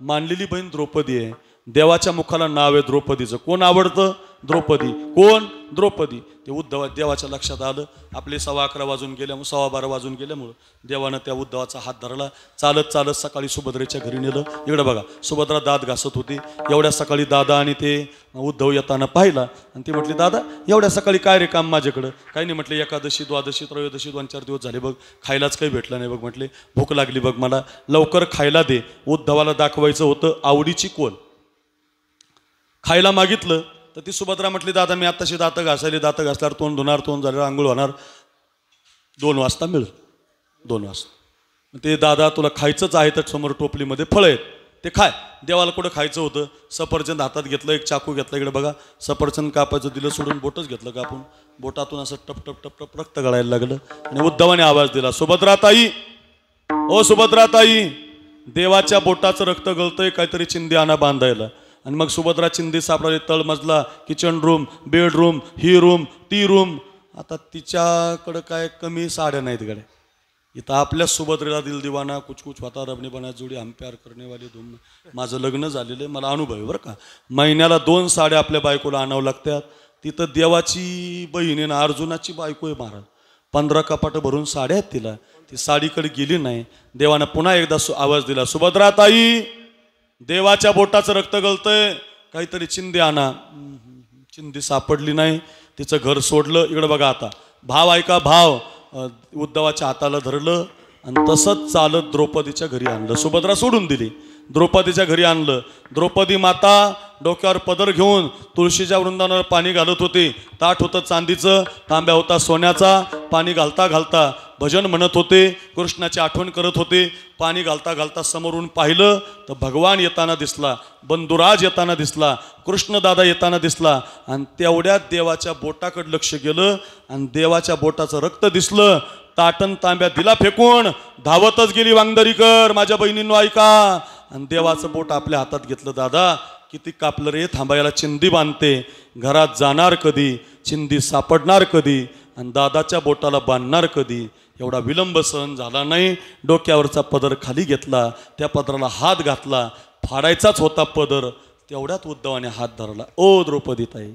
C: मानलेली बहीण द्रौपदी आहे. देवाच्या मुखाला नाव आहे द्रौपदीचं. कोण आवडतं? द्रौपदी. कोण? द्रौपदी. ते उद्धव देवाच्या लक्षात आलं. आपले 11:15 वाजून गेल्यामुळे, 12:15 वाजून गेल्यामुळं देवानं त्या उद्धवाचा हात धरला. चालत चालत सकाळी सुभद्रेच्या घरी नेलं. इकडे बघा, सुभद्रा दात घासत होती. एवढ्या सकाळी दादा आणि ते उद्धव येताना पाहिला आणि ती म्हटली, दादा एवढ्या सकाळी काय रे काम माझ्याकडं? काही नाही म्हटले, एकादशी, द्वादशी, त्रयोदशी 2-4 दिवस झाले बघ, खायलाच काही भेटलं नाही बघ. म्हटले भूक लागली बघ मला, लवकर खायला दे. उद्धवाला दाखवायचं होतं आवडीची कोण. खायला मागितलं तर ती सुभद्रा म्हटली, दादा मी आत्ताशी दातं घासायला, दातं घासल्यावर तोंड धुणार, तोंड झाल्यावर आंघोळ होणार, 2 वाजता मिळेल. 2 वाजता. ते दादा तुला खायचंच आहे तर समोर टोपलीमध्ये फळं आहेत, ते खाय. देवाला कुठं खायचं होतं? सफरचंद हातात घेतलं, एक चाकू घेतला, इकडे बघा सफरचंद कापायचं दिलं सोडून, बोटच घेतलं कापून. बोटातून असं टप टप टप टप रक्त गळायला लागलं आणि उद्धवाने आवाज दिला, सुभद्राताई, ओ सुभद्राताई, देवाच्या बोटाचं रक्त गळतंय, काहीतरी चिंदी आणा बांधायला. आणि मग सुभद्रा चिंदी सापडली. तळमजला, किचन रूम, बेडरूम, ही रूम, ती रूम. आता तिच्याकडं काय कमी साड्या नाहीत गड्या. इथं आपल्या सुभद्रेला दिल दिवाना, कुछ कुछ होता, रबने बना जोडी, हम प्यार करने वाले धूम. माझं लग्न झालेलं आहे, मला अनुभव आहे बरं का. महिन्याला 2 साड्या आपल्या बायकोला आणावं लागतात. तिथं देवाची बहीण आहे ना, अर्जुनाची बायको आहे महाराज. 15 कपाटं भरून साड्या आहेत तिला. ती साडीकडे गेली नाही. देवानं पुन्हा एकदा आवाज दिला, सुभद्राताई, देवाच्या बोटाचं रक्त गळतंय, काहीतरी चिंदी आणा. चिंदी सापडली नाही. तिचं घर सोडलं. इकडं बघा आता, भाव ऐका, भाव. उद्धवाच्या हाताला धरलं आणि तसंच चालत द्रौपदीच्या घरी आणलं. सुभद्रा सोडून दिली, द्रौपदीच्या घरी आणलं. द्रौपदी माता डोक्यावर पदर घेऊन तुळशीच्या वृंदावनावर पाणी घालत होते. ताट होतं चांदीचं, तांब्या होता सोन्याचा. पाणी घालता घालता भजन म्हणत होते, कृष्णाची आठवण करत होते. पाणी घालता घालता समोरून पाहिलं तर भगवान येताना दिसला, बंधुराज येताना दिसला, कृष्णदादा येताना दिसला. आणि तेवढ्यात देवाच्या बोटाकडे लक्ष गेलं आणि देवाच्या बोटाचं रक्त दिसलं. ताटण तांब्या दिला फेकून, धावतच गेली वांगदरीकर. माझ्या बहिणींनो ऐका. आणि देवाचं बोट आपल्या हातात घेतलं. दादा किती कापलं रे, थांबायला चिंदी बांधते, घरात जाणार कधी, चिंदी सापडणार कधी आणि दादाच्या बोटाला बांधणार कधी. एवढा विलंब सहन झाला नाही. डोक्यावरचा पदर खाली घेतला, त्या पदराला हात घातला. फाडायचाच होता पदर, तेवढ्यात उद्धवाने हात धरला. ओ द्रौपदीताई,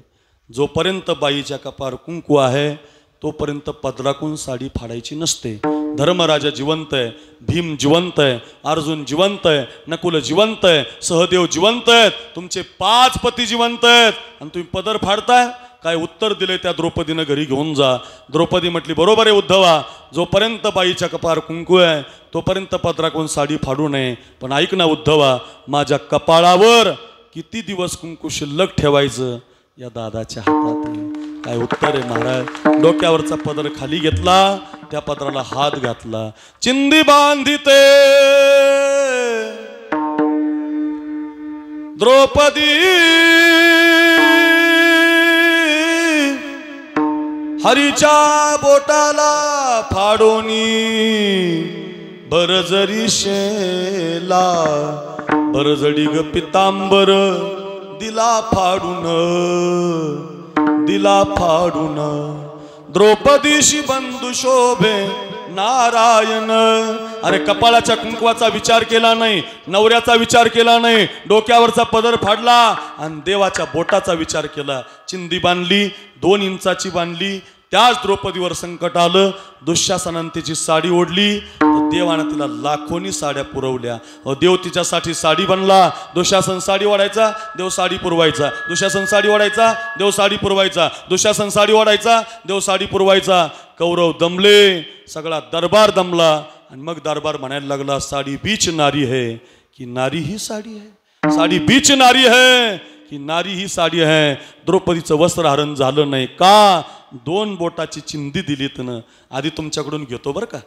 C: जोपर्यंत बाईच्या कपार कुंकू आहे तोपर्यंत पदराकून साडी फाडायची नसते. धर्मराजा जिवंत आहे, भीम जिवंत आहे, अर्जुन जिवंत आहे, नकुल जिवंत आहे, सहदेव जिवंत आहेत, तुमचे 5 पती जिवंत आहेत आणि तुम्ही पदर फाडताय. काय उत्तर दिले त्या द्रौपदीनं, घरी घेऊन जा. द्रौपदी म्हटली, बरोबर आहे उद्धवा, जोपर्यंत बाईच्या कपार कुंकू आहे तोपर्यंत पदराकून साडी फाडू नये. पण ऐक ना उद्धवा, माझ्या कपाळावर किती दिवस कुंकू शिल्लक ठेवायचं या दादाच्या हातात आहे. काय उत्तर आहे महाराज. डोक्यावरचा पदर खाली घेतला, त्या पदराला हात घातला. चिंदी बांधिते द्रौपदी, हरीच्या बोटाला फाडोनी, बरजरी शेला, बरजडी ग पितांबर, दिला फाडून, दिला फाडून. द्रौपदीशी बंधू शोभे नारायण. अरे कपाळाच्या कुंकवाचा विचार केला नाही, नवऱ्याचा विचार केला नाही, डोक्यावरचा पदर फाडला आणि देवाच्या बोटाचा विचार केला. चिंदी बांधली, 2 इंचाची बांधली. त्याच द्रौपदीवर संकट आलं. दुःशासनाने तिची साडी ओढली तर देवानं तिला लाखोनी साड्या पुरवल्या. देव तिच्यासाठी साडी बनला. दुःशासन साडी ओढायचा, देव साडी पुरवायचा. दुःशासन साडी ओढायचा, देव साडी पुरवायचा. दुःशासन साडी ओढायचा, देव साडी पुरवायचा. कौरव दमले, सगळा दरबार दमला आणि मग दरबार म्हणायला लागला, साडी बीच नारी है की नारी ही साडी है, साडी बीच नारी है की नारी ही साडी है. द्रौपदीचं वस्त्रहरण झालं नाही का? 2 बोटाची चिंधी दिलीत ना. आधी तुमच्याकडून घेतो बरं का,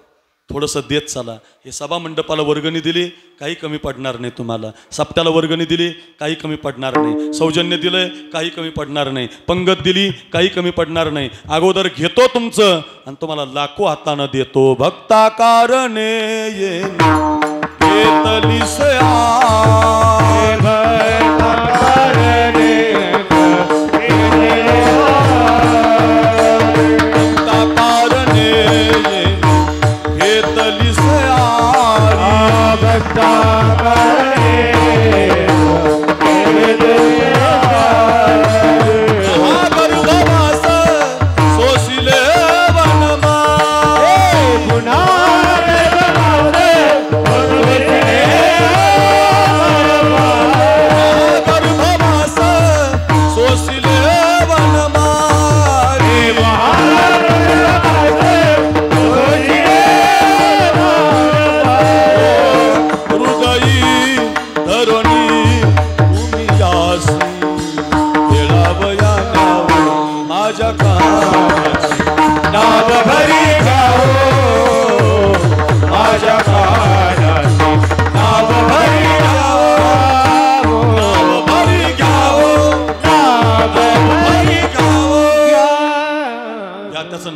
C: थोडंसं देत चला. हे सभा मंडपाला वर्गणी दिली, काही कमी पडणार नाही तुम्हाला. सप्त्याला वर्गणी दिली, काही कमी पडणार नाही. सौजन्य दिलंय, काही कमी पडणार नाही. पंगत दिली, काही कमी पडणार नाही. अगोदर घेतो तुमचं आणि तुम्हाला लाखो हातानं देतो. भक्ता कारणे ये घेतली सया,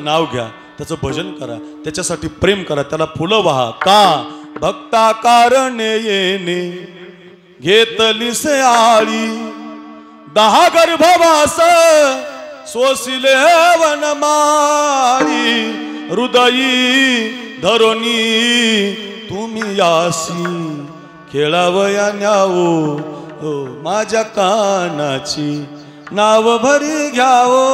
C: नाव घ्या, त्याचं भजन करा, त्याच्यासाठी प्रेम करा, त्याला फुलं वाहा. का? भक्ता कारणे येणे घेतली से आळी, 10 गर्भवास सोसिले वनमाळी, हृदयी धरोनी तुम्ही यासी, खेळावया न्यावो माझ्या कानाची, नाव भरी घ्यावो.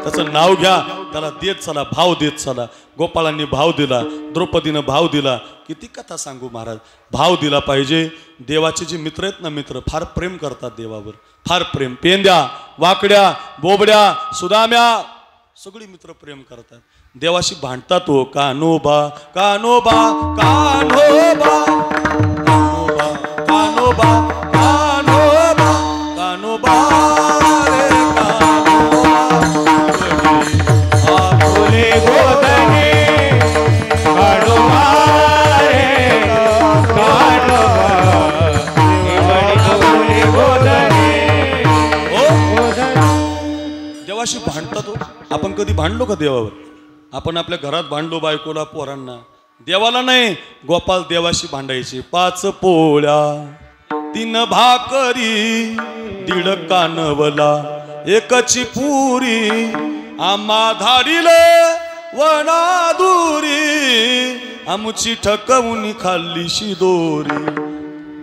C: त्याचं नाव घ्या, त्याला देत चला, भाव देत चला. गोपाळांनी भाव दिला, द्रौपदीनं भाव दिला. किती कथा सांगू महाराज, भाव दिला पाहिजे. देवाचे जे मित्र आहेत ना, मित्र फार प्रेम करतात देवावर, फार प्रेम. पेंद्या, वाकड्या, बोबड्या, सुदाम्या, सगळी मित्र प्रेम करतात. देवाशी भांडतात. हो कान्होबा कान्होबा कान्होबा कान्होबा कान्होबा कान्होबा कान्होबा देवाशी भांडतात. हो आपण कधी भांडलो का देवावर? आपण आपल्या घरात भांडलो, बायकोला, पोरांना. देवाला नाही. गोपाल देवाशी भांडायचे. 5 पोळ्या 3 भाकरी 1.5 कानवला 1ची पुरी, आम्हा धाडिले वनादुरी, आमची ठकवून खाल्ली शिदोरी.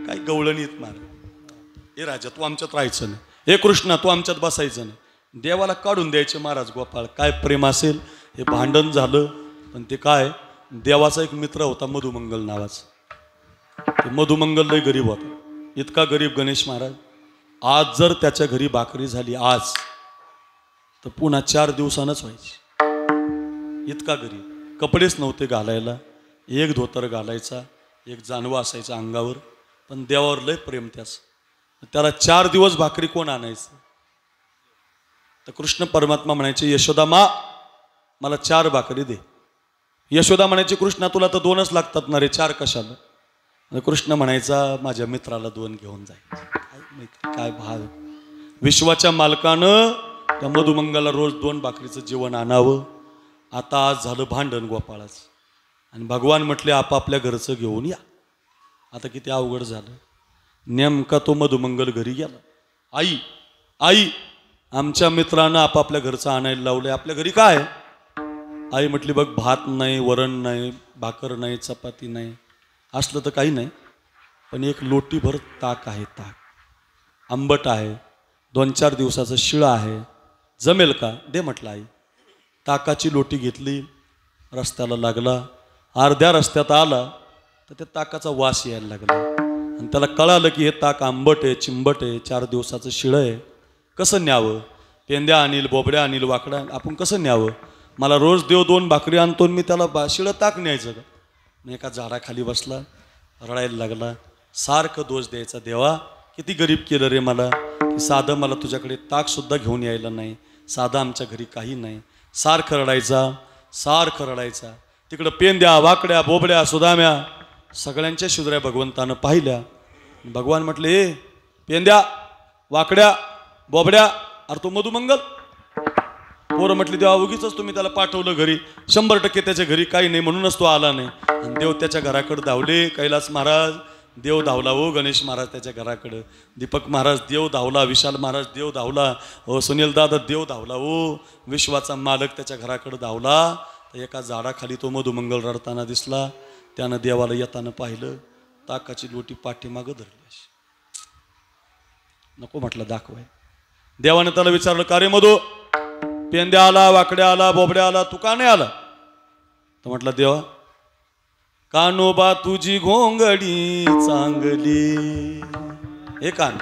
C: काय गवळणीत मार. हे राजा तू आमच्यात राहायचं नाही, हे कृष्णा तू आमच्यात बसायचं नाही. देवाला काढून द्यायचे महाराज. गोपाळ काय प्रेम असेल. हे भांडण झालं, पण ते काय, देवाचा एक मित्र होता मधुमंगल नावाचा. ते मधुमंगल लय गरीब होता. इतका गरीब गणेश महाराज, आज जर त्याच्या घरी भाकरी झाली आज, तर पुन्हा 4 दिवसानंच व्हायची. इतका गरीब. कपडेच नव्हते घालायला. 1 धोतर घालायचा, 1 जानवं असायचं अंगावर. पण देवावर लय प्रेम त्याचं. त्याला 4 दिवस भाकरी कोण आणायचं? तर कृष्ण परमात्मा म्हणायचे, यशोदा मा मला 4 भाकरी दे. यशोदा म्हणायची, कृष्णा तुला तर 2च लागतात ना रे, 4 कशाला? कृष्ण म्हणायचा, माझ्या मित्राला 2 घेऊन जायचं. काय भाव. विश्वाच्या मालकानं त्या मधुमंगाला रोज 2 भाकरीचं जेवण आणावं. आता आज झालं भांडण गोपाळाचं, आणि भगवान म्हटले आपापल्या घरचं घेऊन या. आता किती अवघड झालं. नेमका तो मधुमंगल घरी गेला. आई आई आमच्या मित्रानं आपापल्या घरचं आणायला लावलंय, आपल्या घरी काय? आई म्हटली, बघ भात नाही, वरण नाही, भाकर नाही, चपाती नाही, असलं तर काही नाही, पण 1 लोटीभर ताक आहे. ताक आंबट आहे, 2-4 दिवसाचं शिळं आहे, जमेल का? दे म्हटलं आई. ताकाची लोटी घेतली, रस्त्याला लागला. अर्ध्या रस्त्यात आला तर त्या ताकाचा वास यायला लागला, आणि त्याला कळालं की हे ताक आंबट आहे, चिंबट आहे, 4 दिवसाचं शिळं आहे. कसं न्यावं? पेंद्या आणील, बोबड्या आणील, वाकडा आपण कसं न्यावं? मला रोज देव 2 भाकरी आणतो, मी त्याला शिळं ताक न्यायचं का? मी एका झाडाखाली बसला, रडायला लागला. सारखं दोष द्यायचा, देवा किती गरीब केलं रे मला, की साधं मला तुझ्याकडे ताकसुद्धा घेऊन यायला नाही, साधं आमच्या घरी काही नाही. सारखं रडायचा. तिकडं पेंद्या, वाकड्या, बोबड्या, सुदाम्या सगळ्यांच्या शुद्र्या भगवंतानं पाहिल्या. भगवान म्हटले, ए पेंद्या, वाकड्या, बोबड्या, अरे तो मधुमंगल. पोरं म्हटली, देवा उगीच तुम्ही त्याला पाठवलं घरी, 100% त्याच्या घरी काही नाही म्हणूनच तो आला नाही. आणि देव त्याच्या घराकडे धावले. कैलास महाराज देव धावला हो, गणेश महाराज त्याच्या घराकडं, दीपक महाराज देव धावला, विशाल महाराज देव धावला, हो सुनील दादा देव धावला हो, विश्वाचा मालक त्याच्या घराकडे धावला. तर एका झाडाखाली तो मधुमंगल रडताना दिसला. त्यानं देवाला येताना पाहिलं, ताकाची लोटी पाठीमागं धरली अशी. नको म्हटलं दाखवाय. देवाने त्याला विचारलं, का रे मधु, पेंद्या आला, वाकड्या आला, बोबड्या आला, तू का नाही आला? तर म्हटलं, देवा कानोबा तुझी घोंगडी चांगली, हे कान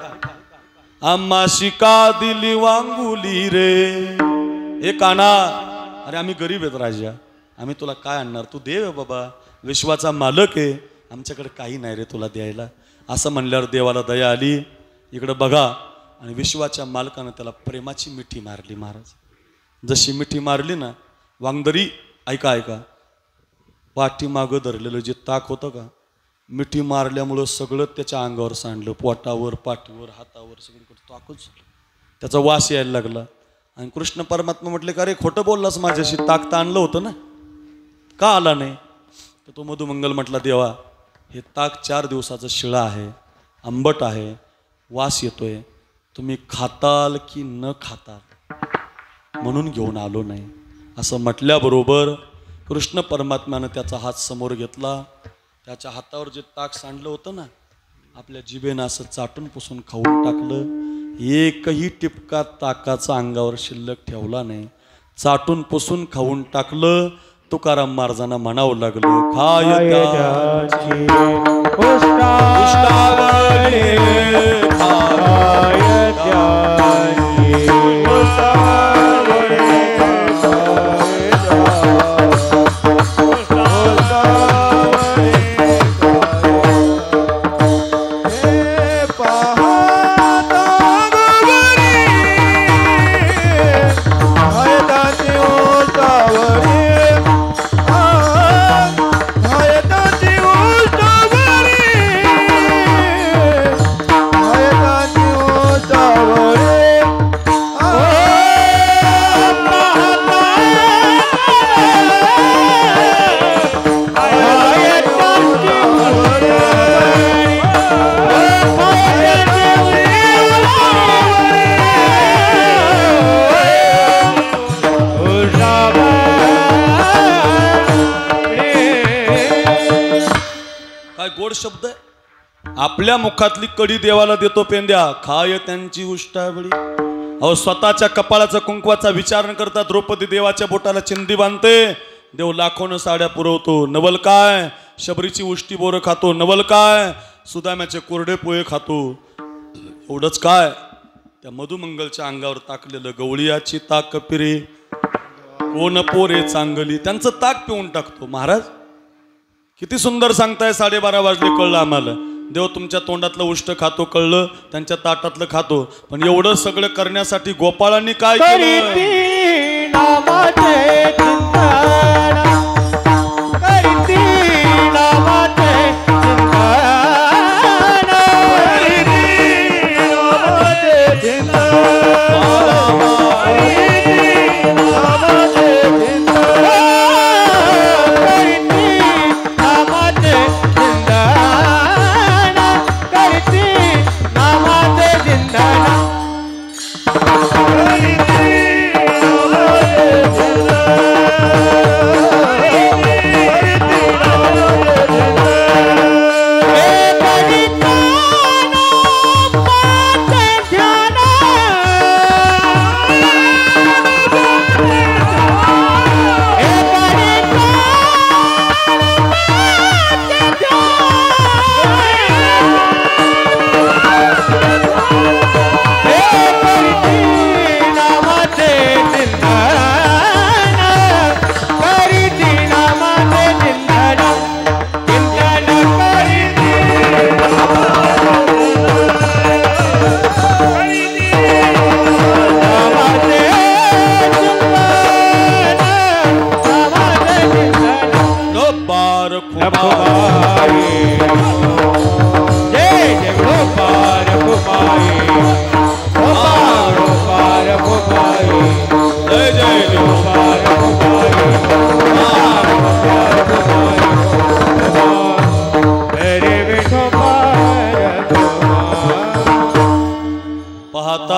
C: आम्हाशी का दिली वांगुली रे. हे काना, अरे आम्ही गरीब आहेत राजा, आम्ही तुला काय आणणार, तू देव आहे बाबा, विश्वाचा मालक आहे, आमच्याकडे काही नाही रे तुला द्यायला. असं म्हणल्यावर देवाला दया आली. इकडं बघा, आणि विश्वाच्या मालकानं त्याला प्रेमाची मिठी मारली. महाराज जशी मिठी मारली ना, वांगदरी ऐका, पाठीमागं धरलेलं जे ताक होतं का, मिठी मारल्यामुळं सगळं त्याच्या अंगावर सांडलं, पोटावर, पाठीवर, हातावर, सगळीकडे ताकच झालं. त्याचा वास यायला लागला. आणि कृष्ण परमात्मा म्हटले, का रे खोटं बोललास माझ्याशी, ताक तर आणलं होतं ना, का आला नाही? तर तो मधुमंगल म्हटला, देवा हे ताक 4 दिवसाचं शिळा आहे, आंबट आहे, वास येतोय, तुम्ही खाताल की न खाताल म्हणून घेऊन आलो नाही. असं म्हटल्याबरोबर कृष्ण परमात्म्यानं त्याचा हात समोर घेतला. त्याच्या हातावर जे ताक सांडलं होतं ना, आपल्या जिभेनं असं चाटून पुसून खाऊन टाकलं. एकही टिपका ताकाचा अंगावर शिल्लक ठेवला नाही. चाटून पुसून खाऊन टाकलं. तुकाराम महाराजांना म्हणावं लागलं, खाय त्याची उष्टावळे, खाय त्याची उष्टावळे, शब्द आहे. आपल्या मुखातली कडी देवाला देतो पेंद्या, खाय त्यांची उष्टावळी. अहो स्वतःच्या कपाळाचा कुंकवाचा विचार न करता द्रौपदी देवाच्या बोटाला चिंदी बांधते. देव लाखोनं साड्या पुरवतो. नवल काय शबरीची उष्टी बोरं खातो, नवल काय सुदाम्याचे कोरडे पोहे खातो. एवढंच काय त्या मधुमंगलच्या अंगावर टाकलेलं गवळीयाची ताक पिरे कोण पोरे चांगली, त्यांचं ताक पिऊन टाकतो. महाराज किती सुंदर सांगताय, 12:30 वाजले कळलं आम्हाला. देव तुमच्या तोंडातलं उष्ट खातो कळलं, त्यांच्या ताटातलं खातो. पण एवढं सगळं करण्यासाठी गोपाळांनी काय केलं?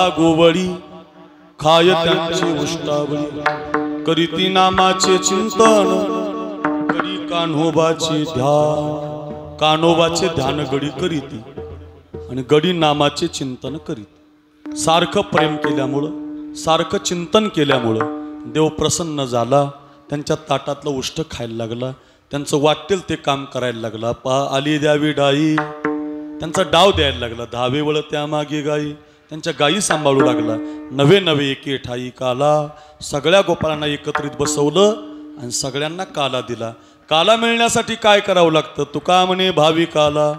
C: गोवळी खाय त्यांची उष्टावळी करीती नामाचे चिंतन गडी कान्होबाचे ध्यान कान्होबाचे ध्यान गडी करीती आणि गडी नामाचे चिंतन करीत सारखं प्रेम केल्यामुळं सारखं चिंतन केल्यामुळं देव प्रसन्न झाला त्यांच्या ताटातलं उष्ट खायला लागला त्यांचं वाटेल ते काम करायला लागला आली द्यावी डाई त्यांचा डाव द्यायला लागला धावे वळ त्या मागे गाई त्यांच्या गायी सांभाळू लागला नवे नवे एके ठाई काला सगळ्या गोपाळांना एकत्रित बसवलं आणि सगळ्यांना काला दिला काला मिळण्यासाठी काय करावं लागतं तुका म्हणे भाविकाला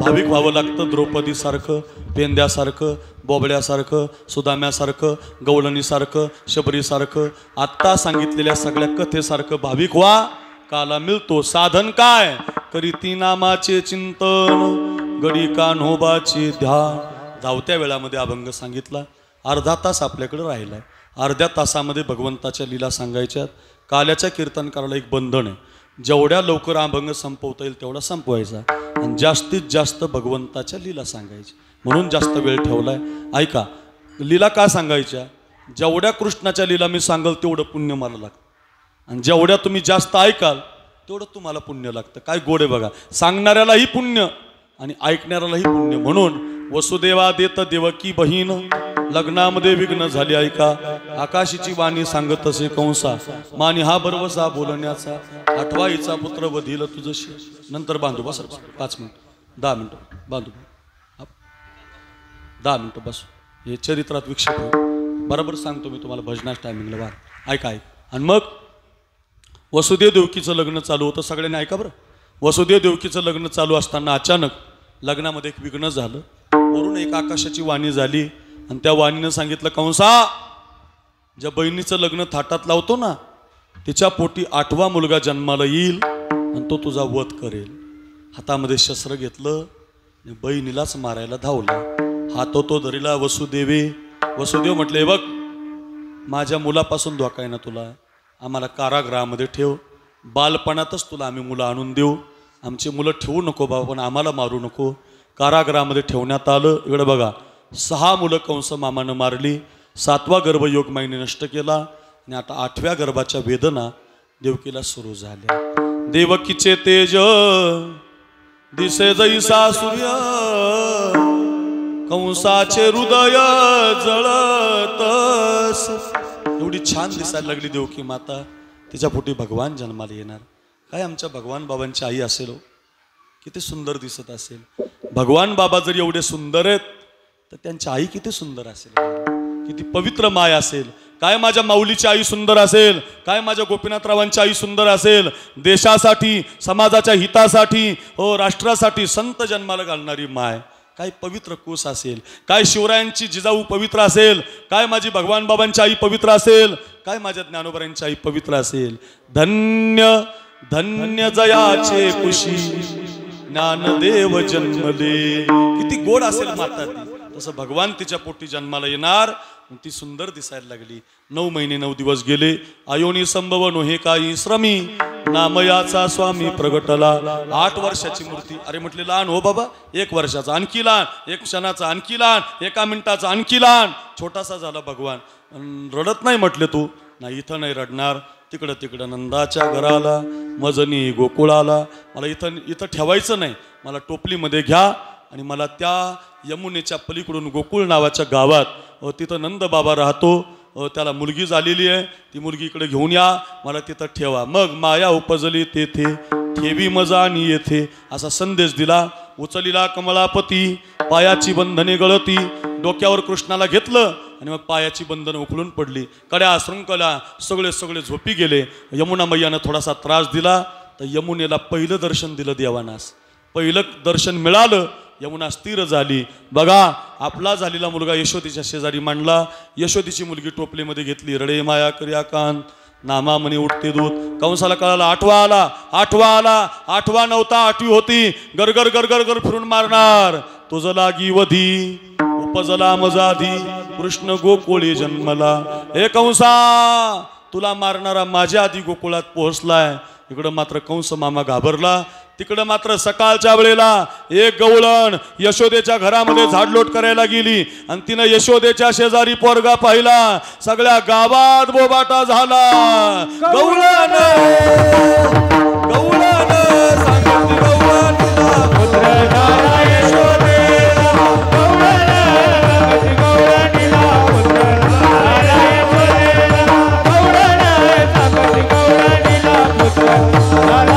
C: भाविक व्हावं लागतं द्रौपदीसारखं पेंद्यासारखं बोबड्यासारखं सुदाम्यासारखं गवळणीसारखं शबरीसारखं आत्ता सांगितलेल्या सगळ्या कथेसारखं भाविक व्हा काला मिळतो साधन काय करीती नामाचे चिंतन गडी कान्होबाचे ध्यान धावत्या वेळामध्ये अभंग सांगितला अर्धा तास आपल्याकडे राहिलाय अर्ध्या तासामध्ये भगवंताच्या लीला सांगायच्यात काल्याच्या कीर्तनकाराला एक बंधन आहे जेवढ्या लवकर अभंग संपवता येईल तेवढा संपवायचा आणि जास्तीत जास्त भगवंताच्या लीला सांगायची म्हणून जास्त वेळ ठेवलाय ऐका लीला का सांगायच्या जेवढ्या कृष्णाच्या लीला मी सांगल तेवढं पुण्य मला लागतं आणि जेवढ्या तुम्ही जास्त ऐकाल तेवढं तुम्हाला पुण्य लागतं काय गोड आहे बघा सांगणाऱ्यालाही पुण्य आणि ऐकणाऱ्यालाही पुण्य म्हणून वसुदेवा देत देवकी बहीण लग्नामध्ये विघ्न झाली ऐका आकाशीची वाणी सांगत असे कंसा मानी हा बरवसा बोलण्याचा आठवा हिचा पुत्र वधील तुझशी नंतर बांधू बस 5 मिनिट 10 मिनिट बांधू 10 मिनिट बस हे चरित्रात विक्षेप होईल बरोबर सांगतो मी तुम्हाला भजनाच टायमिंगला वाद ऐका आणि मग वसुदेव देवकीचं लग्न चालू होतं सगळ्यांनी ऐका बरं वसुदेव देवकीचं लग्न चालू असताना अचानक लग्नामध्ये एक विघ्न झालं वरून एक आकाशाची वाणी झाली आणि त्या वाणीनं सांगितलं कंसा ज्या बहिणीचं लग्न थाटात लावतो ना तिच्या पोटी 8वा मुलगा जन्माला येईल आणि तो तुझा वध करेल हातामध्ये शस्त्र घेतलं आणि बहिणीलाच मारायला धावला हातो तो धरीला वसुदेव म्हटले बघ माझ्या मुलापासून धोका आहे ना तुला आम्हाला कारागृहामध्ये ठेव बालपणातच तुला आम्ही मुलं आणून देऊ आमची मुलं ठेवू नको बाबा पण आम्हाला मारू नको कारागृहामध्ये ठेवण्यात आलं इकडे बघा 6 मुलं कंस मामानं मारली 7वा गर्भयोग माईने नष्ट केला आणि आता 8व्या गर्भाच्या वेदना देवकीला सुरू झाल्या देवकीचे तेज दिसे जैसा सूर्य कंसाचे हृदय जळतस एवढी छान दिसायला लागली देवकी माता तिच्या पोटी भगवान जन्माला येणार काय आमच्या भगवान बाबांची आई असेल किती सुंदर दिसत असेल भगवान बाबा जरी एवढे सुंदर आहेत तर त्यांची आई किती सुंदर असेल किती पवित्र माय असेल काय माझ्या माऊलीची आई सुंदर असेल काय माझ्या गोपीनाथरावांची आई सुंदर असेल देशासाठी समाजाच्या हितासाठी हो राष्ट्रासाठी संत जन्माला घालणारी माय काय पवित्र कोस असेल काय शिवरायांची जिजाऊ पवित्र असेल काय माझी भगवान बाबांची आई पवित्र असेल काय माझ्या ज्ञानोबरांची आई पवित्र असेल धन्य धन्य जयाचे कुशी ज्ञानदेव जन्मले किती गोड असेल माता ती तसं भगवान तिच्या पोटी जन्माला येणार ती सुंदर दिसायला लागली 9 महिने 9 दिवस गेले आयोनी संभव नोहे काही श्रमी नामयाचा स्वामी प्रगटला 8 वर्षाची मूर्ती अरे म्हटले लहान हो बाबा 1 वर्षाचा आणखी लहान 1 क्षणाचा आणखी लहान 1 मिनिटाचा आणखी लहान छोटासा झाला भगवान रडत नाही म्हटले तू नाही इथं नाही रडणार तिकडं नंदाच्या घराला मजनी गोकुळाला मला इथं ठेवायचं नाही मला टोपलीमध्ये घ्या आणि मला त्या यमुनेच्या पलीकडून गोकुळ नावाच्या गावात तिथं नंद बाबा राहतो त्याला मुलगी झालेली आहे ती मुलगी इकडे घेऊन या मला तिथं ठेवा मग माया उपजली तेथे ठेवी मजा आणि येथे असा संदेश दिला उचलिला कमलापती पायाची बंधने गळती डोक्यावर कृष्णाला घेतलं आणि मग पायाची बंधन उखलून पडली कड्या शृंखला सगळे झोपी गेले यमुना मैयानं थोडासा त्रास दिला तर यमुनेला पहिलं दर्शन दिलं देवानास पहिलं दर्शन मिळालं यमुना स्थिर झाली बघा आपला झालेला मुलगा यशोदीच्या शेजारी मांडला यशोदीची मुलगी टोपलीमध्ये घेतली रडे माया कर्या कांत नामा म्हणे उठते दूध कंसाला कळाला 8वा आला 8वा नव्हता 8वी होती गरगर गरगर गर फिरून मारणार तुझं लागी वधी उपजला मजाधी कृष्ण गोकुळी जन्मला हे कंसा तुला मारणारा माझ्या आधी गोकुळात पोहोचलाय इकडं मात्र कंस मामा घाबरला तिकडं मात्र सकाळच्या वेळेला एक गवळण यशोदेच्या घरामध्ये झाडलोट करायला गेली आणि तिनं यशोदेच्या शेजारी पोरगा पाहिला. सगळ्या गावात बोबाटा झाला. गवळण गवळण सांगती गवळणीला पुत्र झाला यशोदेला. गवळण सांगती गवळणीला पुत्र झाला यशोदेला. गवळण सांगती गवळणीला पुत्र झाला.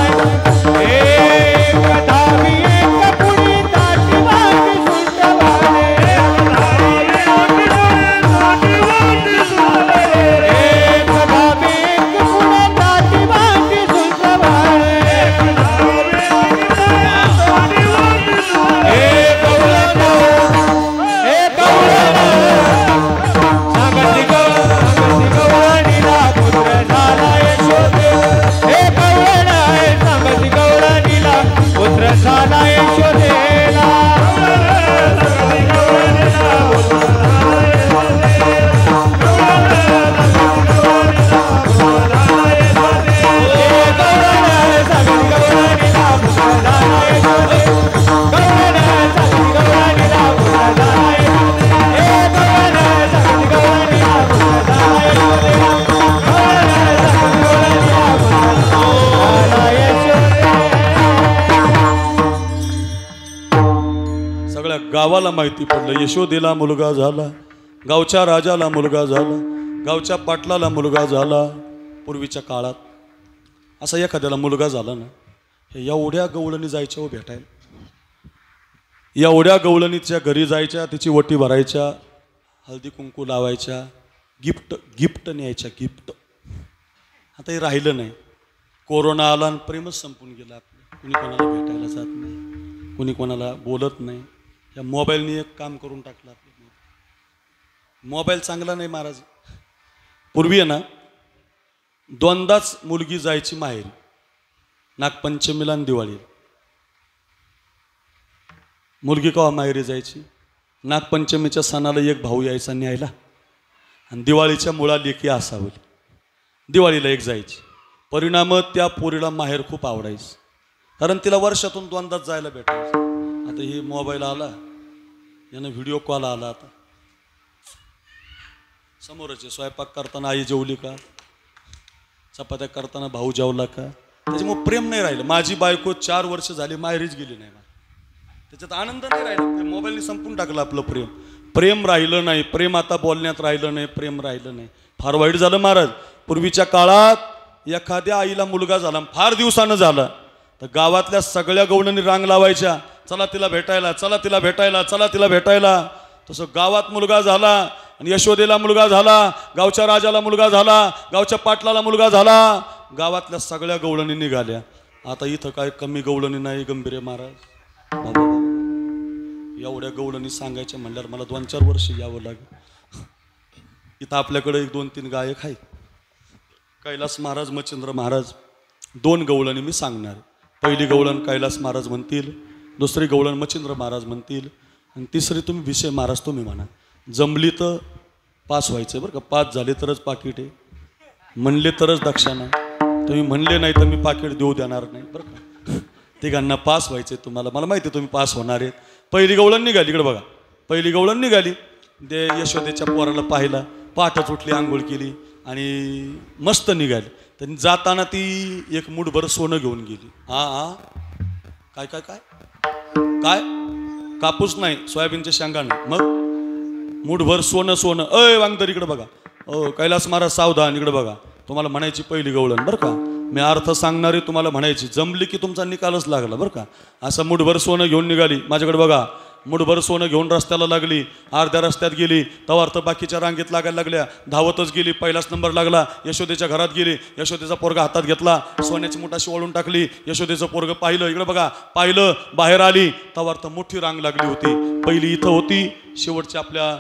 C: गावाला माहिती पडलं यशोदेला मुलगा झाला. गावच्या राजाला मुलगा झाला. गावच्या पाटलाला मुलगा झाला. पूर्वीच्या काळात असा एखाद्याला मुलगा झाला ना, हे एवढ्या गवळणी जायच्या व भेटायला. एवढ्या गवळणीच्या घरी जायच्या, तिची वटी भरायच्या, हळदी कुंकू लावायच्या, गिफ्ट न्यायच्या. गिफ्ट आता हे राहिलं नाही. कोरोना आला आणि प्रेमच संपून गेलं आपलं. कुणी कोणाला भेटायला जात नाही, कुणी कोणाला बोलत नाही. या मोबाईलने एक काम करून टाकलं आपलं. मोबाईल चांगला नाही महाराज. पूर्वी आहे ना, दोनदाच मुलगी जायची माहेरी, नागपंचमीला आणि दिवाळीला. मुलगी केव्हा माहेरी जायची? नागपंचमीच्या सणाला एक भाऊ यायचा न्यायला आणि दिवाळीच्या मुळा लेकी असावली. दिवाळीला एक जायची. परिणाम त्या पोरीला माहेर खूप आवडायचं, कारण तिला वर्षातून दोनदाच जायला भेटायचं. आता हे मोबाईल आला, यानं व्हिडिओ कॉल आला. आता समोरचे स्वयंपाक करताना आई जेवली का, चपात्या करताना भाऊ जेवला का, त्याच्यामुळे प्रेम नाही राहिलं. माझी बायको 4 वर्ष झाली माहेरीच गेली नाही. त्याच्यात आनंद नाही राहिला. मोबाईलने संपून टाकलं आपलं प्रेम. प्रेम राहिलं नाही. प्रेम आता बोलण्यात राहिलं नाही. प्रेम राहिलं नाही. फार वाईट झालं महाराज. पूर्वीच्या काळात एखाद्या आईला मुलगा झाला, फार दिवसानं झाला, तर गावातल्या सगळ्या गवळणी रांग लावायच्या, चला तिला भेटायला, चला तिला भेटायला, चला तिला भेटायला. तसं गावात मुलगा झाला आणि यशोदेला मुलगा झाला, गावच्या राजाला मुलगा झाला, गावच्या पाटलाला मुलगा झाला, गावातल्या सगळ्या गवळणी निघाल्या. आता इथं काय कमी गवळणी नाही गंभीर महाराज. बाबा एवढ्या गवळणी सांगायच्या म्हणल्यावर मला 2-4 वर्ष यावं लागेल. इथं आपल्याकडे 1-2-3 गायक आहेत. कैलास महाराज, मच्छिंद्र महाराज, 2 गवळणी मी सांगणार. पहिली गवळण कैलास महाराज म्हणतील, दुसरी गवळण मच्छिंद्र महाराज म्हणतील, आणि तिसरी तुम्ही विषय महाराज तुम्ही म्हणा. जमली तर पास व्हायचं बरं का. पास झाले तरच पाकिट आहे, म्हणले तरच दक्षिणा आहे. तुम्ही म्हणले नाही तर मी पाकिट देऊ देणार नाही बरं का. तिघांना पास व्हायचे तुम्हाला. मला माहिती आहे तुम्ही पास होणार आहेत. पहिली गवळण निघाली, इकडे बघा. पहिली गवळण निघाली, ते यशोदेच्या पोराला पाहिला, पहाटच उठली, आंघोळ केली आणि मस्त निघाली. त्यांनी जाताना ती एक मूठभर सोनं घेऊन गेली. काय काय काय काय कापूस नाही, सोयाबीनच्या शेंगा नाही, मग मूठभर सोनं. सोनं अय वांगदर इकडे बघा. कैलास महाराज सावधान, इकडे बघा. तुम्हाला म्हणायची पहिली गवळण बरं का. मी अर्थ सांगणारी तुम्हाला म्हणायची, जमली की तुमचा निकालच लागला बरं का. असं मूठभर सोनं घेऊन निघाली. माझ्याकडे बघा. मूठभर सोनं घेऊन रस्त्याला लागली. अर्ध्या रस्त्यात गेली तवा अर्थ बाकीच्या रांगेत लागायला लागल्या. धावतच गेली. पहिलाच नंबर लागला. यशोदेच्या घरात गेली. यशोदेचा पोरगा हातात घेतला. सोन्याची मुठाशी ओळून टाकली. यशोदेचं पोरगं पाहिलं, इकडे बघा, पाहिलं, बाहेर आली तवा अर्थ मोठी रांग लागली होती. पहिली इथं होती, शेवटची आपल्या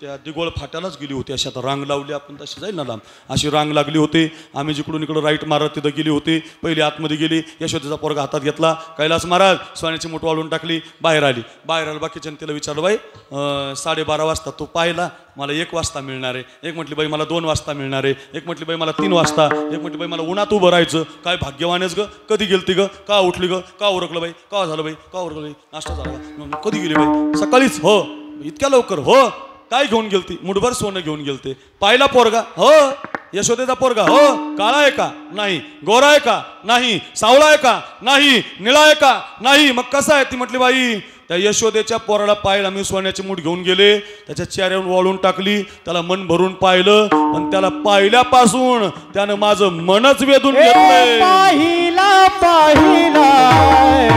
C: त्या दिगोळ फाट्यालाच गेली होती. अशी आता रांग लावली आपण तशी जाईल ना लांब, अशी रांग लागली होती. आम्ही जिकडून इकडं राईट मारत तिथं गेली होती. पहिली आतमध्ये गेली, यशोदेचा पोरगा हातात घेतला. कैलास महाराज सोन्याची मूठ वाळून टाकली, बाहेर आली. बाहेर आलं बाकीच्या तिला विचारलं, बाई 12:30 वाजता तू पाहिला, मला 1 वाजता मिळणार आहे. एक म्हटली बाई मला 2 वाजता मिळणार आहे. एक म्हटली बाई मला 3 वाजता. एक म्हटली बाई मला उन्हात उभं राहायचं. काय भाग्यवानेच ग, कधी गेलती ग, का उठली ग, का उरकलं बाई, का झालं बाई, का उरकलं बाई, नाश्ता झाला, कधी गेली बाई, सकाळीच. हो इतक्या लवकर, हो काय घेऊन गेलती, मुठभर सोनं घेऊन गेलते. पाहिला पोरगा, हो यशोदेचा पोरगा, हो काळा आहे का, नाही. गोरा आहे का, नाही. सावळा आहे का, नाही. निळा आहे का, नाही. मग कसा आहे. ती म्हटली बाई त्या यशोदेच्या पोराला पाहिला मी, सोन्याची मूठ घेऊन गेले, त्याच्या चेहऱ्यावर वाळून टाकली, त्याला मन भरून पाहिलं. पण त्याला पाहिल्यापासून त्यानं माझं मनच वेधून घेतलंय.
D: पाहिला पाहिला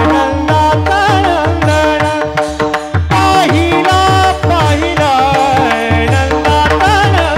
D: नंदाचा नंदन, पाहिला पाहिला नंदाचा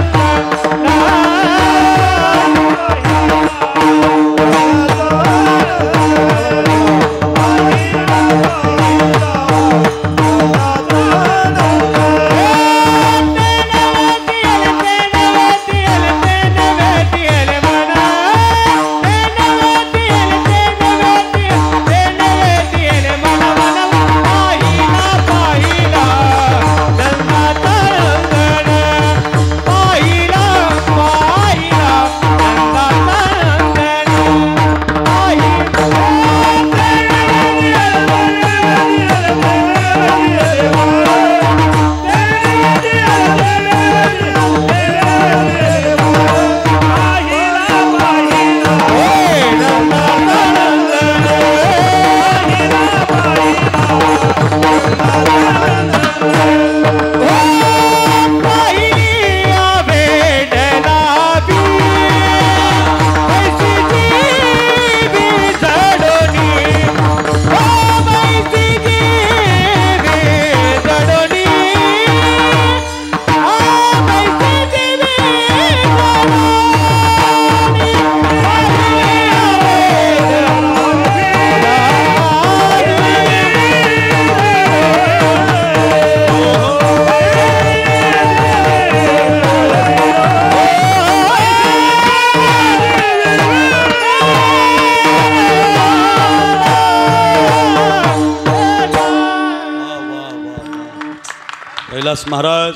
C: कैलास महाराज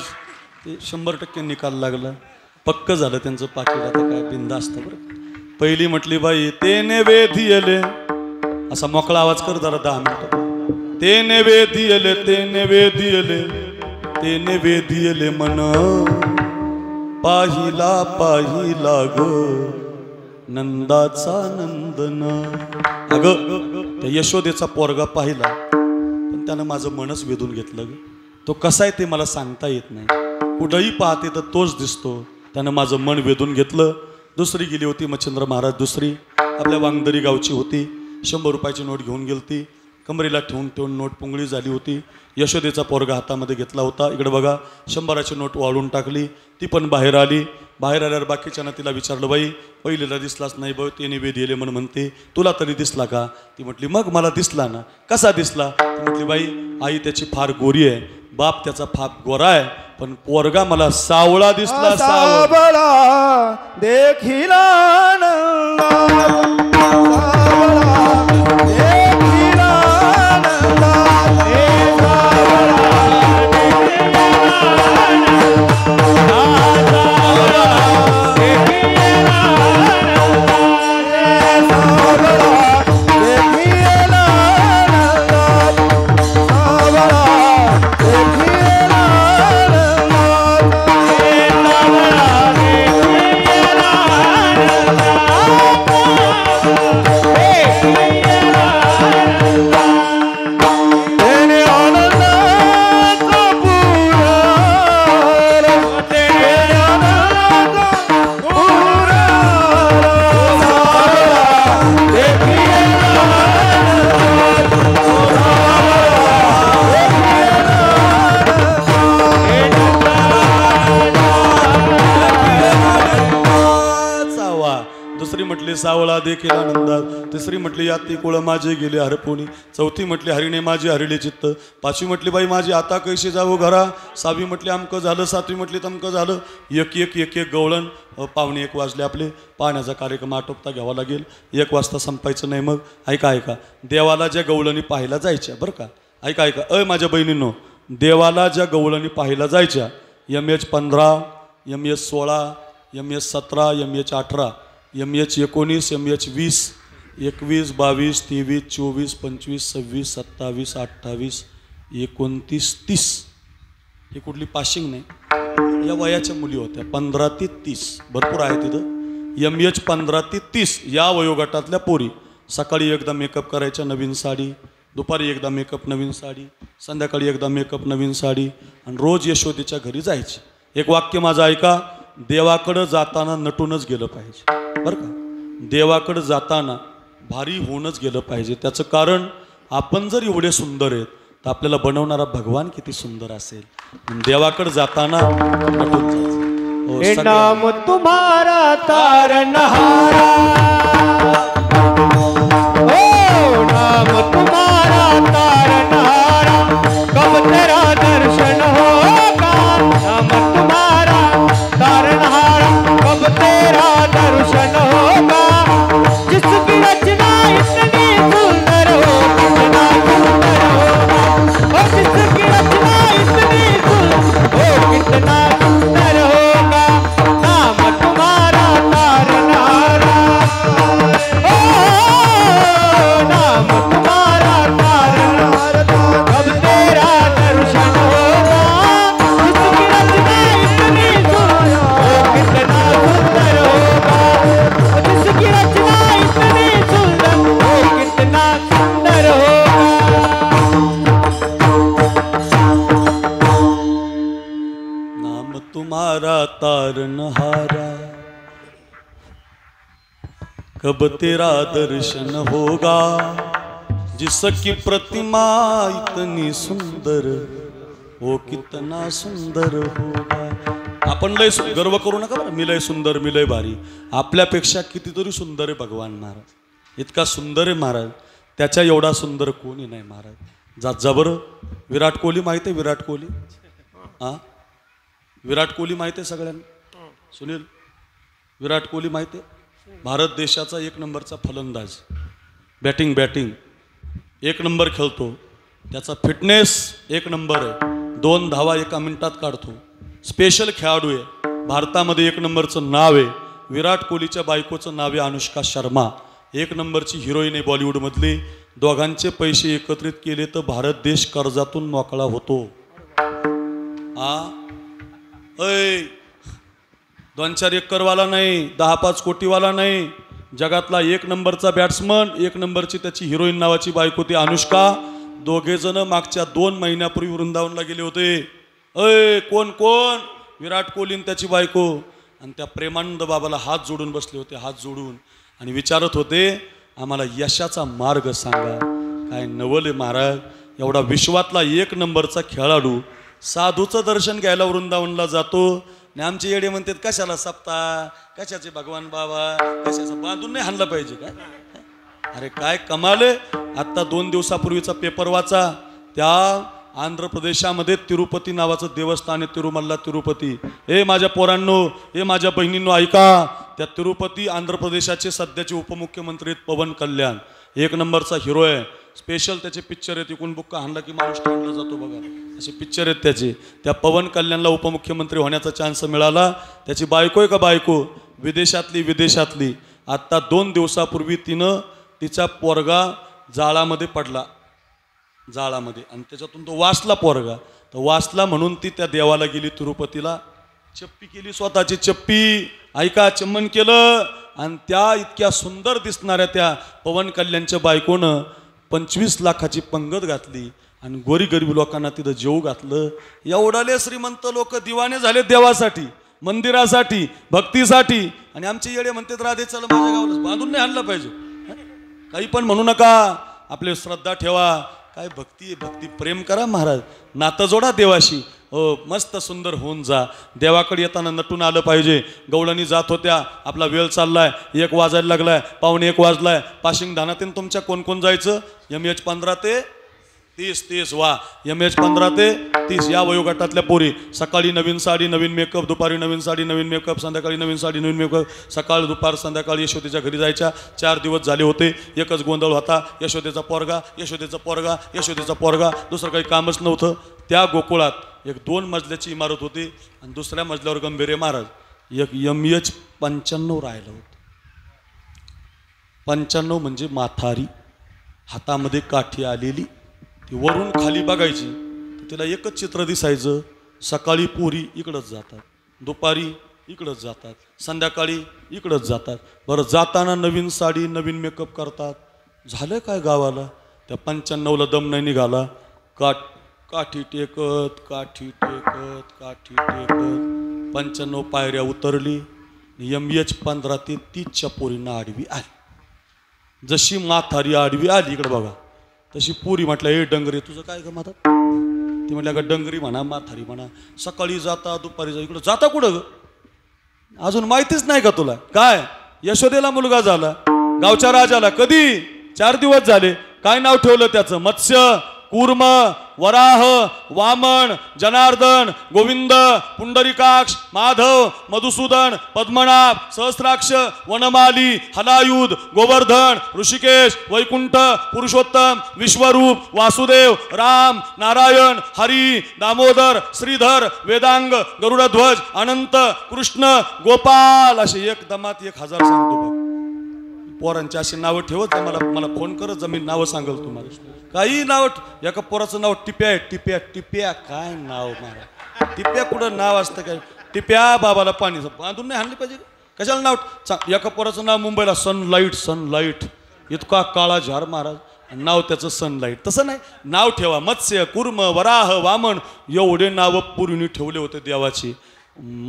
C: ते 100% निकाल लागला. पक्क झालं त्यांचं पाकिट. आता काय बिंदा असतं बरं. पहिली म्हटली बाई ते नैवेद्यले, असा मोकळा आवाज कर जरा 10 मिनिटं. ते नैवेद्यले, ते नैवेद्यले, ते नैवेद्यले मन, पाहिला पाहिला ग नंदाचा नंदन. अगं त्या यशोदेचा पोरगा पाहिला, पण त्यानं माझं मनच वेधून घेतलं ग. तो कसा आहे ते मला सांगता येत नाही. कुठंही पाहते तर तोच दिसतो. त्यानं माझं मन वेधून घेतलं. दुसरी गेली होती मच्छिंद्र महाराज, दुसरी आपल्या वांगदरी गावची होती. 100 रुपयाची नोट घेऊन गेलती. कमरेला ठेवून ठेवून नोट पुंगळी झाली होती. यशोदेचा पोरगा हातामध्ये घेतला होता. इकडे बघा 100ची नोट वाळून टाकली. ती पण बाहेर आली. बाहेर आल्यावर बाकीच्यानं तिला विचारलं, बाई पहिलेला दिसलाच नाही बघ, ते निवेद येले म्हणते, तुला तरी दिसला का. ती म्हटली मग मला दिसला ना. कसा दिसला. ती म्हटली बाई आई त्याची फार गोरी आहे, बाप त्याचा फार गोरा आहे, पण पोरगा मला सावळा दिसला.
E: सावळा देखिला
D: Hey!
C: सावळा देखील आनंदात. तिसरी म्हटली याती कुळ माझे गेले हरपुनी. चौथी म्हटली हरिणे माझी हरिले चित्त. पाचवी म्हटली बाई माझी आता कैसे जावं घरा. सहावी म्हटली अमकं झालं. सातवी म्हटली तमकं झालं. एक एक एक एक गवळण. 1:15 वाजले आपले. पाण्याचा कार्यक्रम आटोपता घ्यावा लागेल. 1 वाजता संपायचं नाही. मग ऐका ऐका, देवाला ज्या गवळणी पाहायला जायच्या बरं का, ऐका ऐका माझ्या बहिणींनो, देवाला ज्या गवळणी पाहायला जायच्या MH15, MH16, MH17, MH18, MH19, MH20, 21, 22, 23, 24, 25, 26, 27, 28, 29, 30. ही कुठली पाशिंग नाही, या वयाच्या मुली होत्या. 15 ते 30 भरपूर आहे तिथं. MH 15 ते 30 या वयोगटातल्या पोरी सकाळी एकदा मेकअप करायच्या, नवीन साडी. दुपारी एकदा मेकअप, नवीन साडी. संध्याकाळी एकदा मेकअप, नवीन साडी. आणि रोज यशोदेच्या घरी जायची. एक वाक्य माझं ऐका, देवाकडं जाताना नटूनच गेलं पाहिजे बरं का. देवाकडं जाताना भारी होऊनच गेलं पाहिजे. त्याचं कारण, आपण जर एवढे सुंदर आहेत तर आपल्याला बनवणारा भगवान किती सुंदर असेल. देवाकडं जाताना नटून जायचं.
D: हे नाम तुम्हारा तारनहारा, ओ नाम तुम्हारा तारनहारा, कब तेरा दर्शन होगा. नाम तुम्हारा तारनहारा, कब तेरा दर्शन होगा. जिसकी रचना इतनी सुंदर हो, कितना सुंदर होगा. और जिसकी रचना इतनी सुंदर हो, कितना सुंदर होगा. नाम तुम्हारा तारनहारा, ओ नाम तुम्हारा तारनहारा, कब तेरा दर्शन होगा. जिसकी रचना इतनी सुंदर हो, कितना सुंदर होगा. जिसकी रचना इतनी सुंदर हो, कितना सुंदर होगा.
C: नाम तुम्हारा तारनहारा, कब तेरा दर्शन होगा. जिसकी प्रतिमा इतनी सुंदर हो, कितना सुंदर होगा. आपण लय गर्व करू नका बरं, मी लय सुंदर, मी लय भारी. आपल्यापेक्षा कितीतरी सुंदर आहे भगवान महाराज. इतका सुंदर आहे महाराज, त्याच्या एवढा सुंदर कोणी नाही महाराज. जा बरं. विराट कोहली माहिती आहे? विराट कोहली, हां विराट कोहली माहिती आहे सगळ्यांना? सुनील, विराट कोहली माहिती आहे? भारत देशाचा 1 नंबरचा फलंदाज. बॅटिंग 1 नंबर खेळतो. त्याचा फिटनेस 1 नंबर आहे. 2 धावा 1 मिनिटात काढतो. स्पेशल खेळाडू आहे. भारतामध्ये 1 नंबरचं नाव आहे. विराट कोहलीच्या बायकोचं नाव आहे अनुष्का शर्मा. 1 नंबरची हिरोईन आहे बॉलिवूडमधली. दोघांचे पैसे एकत्रित केले तर भारत देश कर्जातून मोकळा होतो. 2-4 एकरवाला नाही, 10-5 कोटीवाला नाही. जगातला 1 नंबरचा बॅट्समन, 1 नंबरची त्याची हिरोईन नावाची बायको ती अनुष्का. दोघे जण मागच्या 2 महिन्यापूर्वी वृंदावनला गेले होते. कोण? विराट कोहली आणि त्याची बायको. आणि त्या प्रेमानंद बाबाला हात जोडून बसले होते, हात जोडून, आणि विचारत होते आम्हाला यशाचा मार्ग सांगा. काय नवले महाराज, एवढा विश्वातला 1 नंबरचा खेळाडू साधूचं दर्शन घ्यायला वृंदावनला जातो. आणि आमचे येडे म्हणतात कशाला सप्ताह, कशाचे भगवान बाबा, कशाचं बांधून नाही हाणलं पाहिजे का. अरे काय कमाल आहे. आत्ता 2 दिवसापूर्वीचा पेपर वाचा. त्या आंध्र प्रदेशामध्ये तिरुपती नावाचं देवस्थान आहे, तिरुमल्ला तिरुपती. हे माझ्या पोरांनो, हे माझ्या बहिणींनो ऐका. त्या तिरुपती आंध्र प्रदेशाचे सध्याचे उपमुख्यमंत्री आहेत पवन कल्याण. 1 नंबरचा हिरो आहे. स्पेशल त्याचे पिक्चर आहेत. इकून बुक्का हाणला की माणूस टाळला जातो बघा, असे पिक्चर आहेत त्याचे. त्या पवन कल्याणला उपमुख्यमंत्री होण्याचा चान्स मिळाला. त्याची बायको आहे का बायको, विदेशातली. आत्ता 2 दिवसापूर्वी तिचा पोरगा जाळामध्ये पडला, जाळामध्ये. आणि त्याच्यातून तो वाचला पोरगा. तर वाचला म्हणून ती त्या देवाला गेली तिरुपतीला. चप्पी केली, स्वतःची चप्पी ऐका चमन केलं. आणि त्या इतक्या सुंदर दिसणाऱ्या त्या पवन कल्याणच्या बायकोनं 25 लाखाची पंगत घातली. आणि गोरी गरीब लोकांना तिथं जेवू घातलं. एवढाले श्रीमंत लोक दिवाने झाले देवासाठी, मंदिरासाठी, भक्तीसाठी. आणि आमचे येडे म्हणतात राधे चल माझ्या गावाला, बांधून नाही आणलं पाहिजे. काही पण म्हणू नका, आपले श्रद्धा ठेवा. काय भक्ती, भक्ती प्रेम करा महाराज. नातं जोडा देवाशी. मस्त सुंदर होऊन जा. देवाकडे येताना नटून आलं पाहिजे. गवळणी जात होत्या, आपला वेळ चाललाय, 1 वाजायला लागलाय, 1:15 वाजलाय. पाशिंग धानातीन तुमच्या कोण कोण जायचं? MH 15 ते 30 वा. MH 15 ते 30 या वयोगटातल्या पोरी. सकाळी नवीन साडी नवीन मेकअप, दुपारी नवीन साडी नवीन मेकअप, संध्याकाळी नवीन साडी नवीन मेकअप. सकाळ दुपार संध्याकाळी यशोदेच्या घरी जायच्या. 4 दिवस झाले होते, एकच गोंधळ होता. यशोदेचा पोरगा, यशोदेचा पोरगा, यशोदेचा पोरगा. दुसरं काही कामच नव्हतं. त्या गोकुळात एक 2 मजल्याची इमारत होती आणि दुसऱ्या मजल्यावर गंभीरे महाराज. एक MH 95 राहिलं होतं. 95 म्हणजे म्हातारी, हातामध्ये काठी आलेली. ती वरून खाली बघायची तर तिला एकच चित्र दिसायचं. सकाळी पोरी इकडंच जातात, दुपारी इकडंच जातात, संध्याकाळी इकडंच जातात. बरं, जाताना नवीन साडी नवीन मेकअप करतात. झालं काय गावाला? त्या 95ला दम नाही निघाला. काठी टेकत काठी टेकत काठी टेकत 95 पायऱ्या उतरली. MH 15 ते 30च्या पोरींना आडवी आली. जशी म्हातारी आडवी आली, इकडे बघा, तशी पोरी म्हटलं, ए डंगरे तुझं काय ग माता? ती म्हटलं का डंगरी म्हणा म्हातारी म्हणा. सकाळी जाता दुपारी जा, इकडं जाता कुठं ग? अजून माहितीच नाही का तुला? काय यशोदेला मुलगा झाला, गावच्या राजाला. कधी? 4 दिवस झाले. काय नाव ठेवलं त्याचं? मत्स्य, कूर्म, वराह, वामन, जनार्दन, गोविंद, पुंडरीकाक्ष, माधव, मधुसूदन, पद्मनाभ, सहस्राक्ष, वनमाली, हलायुध, गोवर्धन, ऋषिकेश, वैकुंठ, पुरुषोत्तम, विश्वरूप, वासुदेव, राम, नारायण, हरी, दामोदर, श्रीधर, वेदांग, गरुडध्वज, अनंत, कृष्ण, गोपाल, असे एकदमात 1000 सांगतो बघ. पोरांची अशी नावं ठेवत मला फोन करत जमीन नावं सांगल तुम्हाला. काही नाव. एका पोराचं नाव टिप्या आहे. टिप्या टिप्या काय नाव मारा? टिप्या कुठं नाव असतं काय? टिप्या बाबाला पाणी बांधून नाही हाणली पाहिजे. कशाला नाव? एका पोराचं नाव मुंबईला सनलाईट. सनलाईट इतका काळा झार महाराज, नाव त्याचं सनलाईट. तसं नाही, नाव ठेवा. मत्स्य, कुर्म, वराह, वामन एवढे नावं पूर्वीने ठेवले होते देवाची.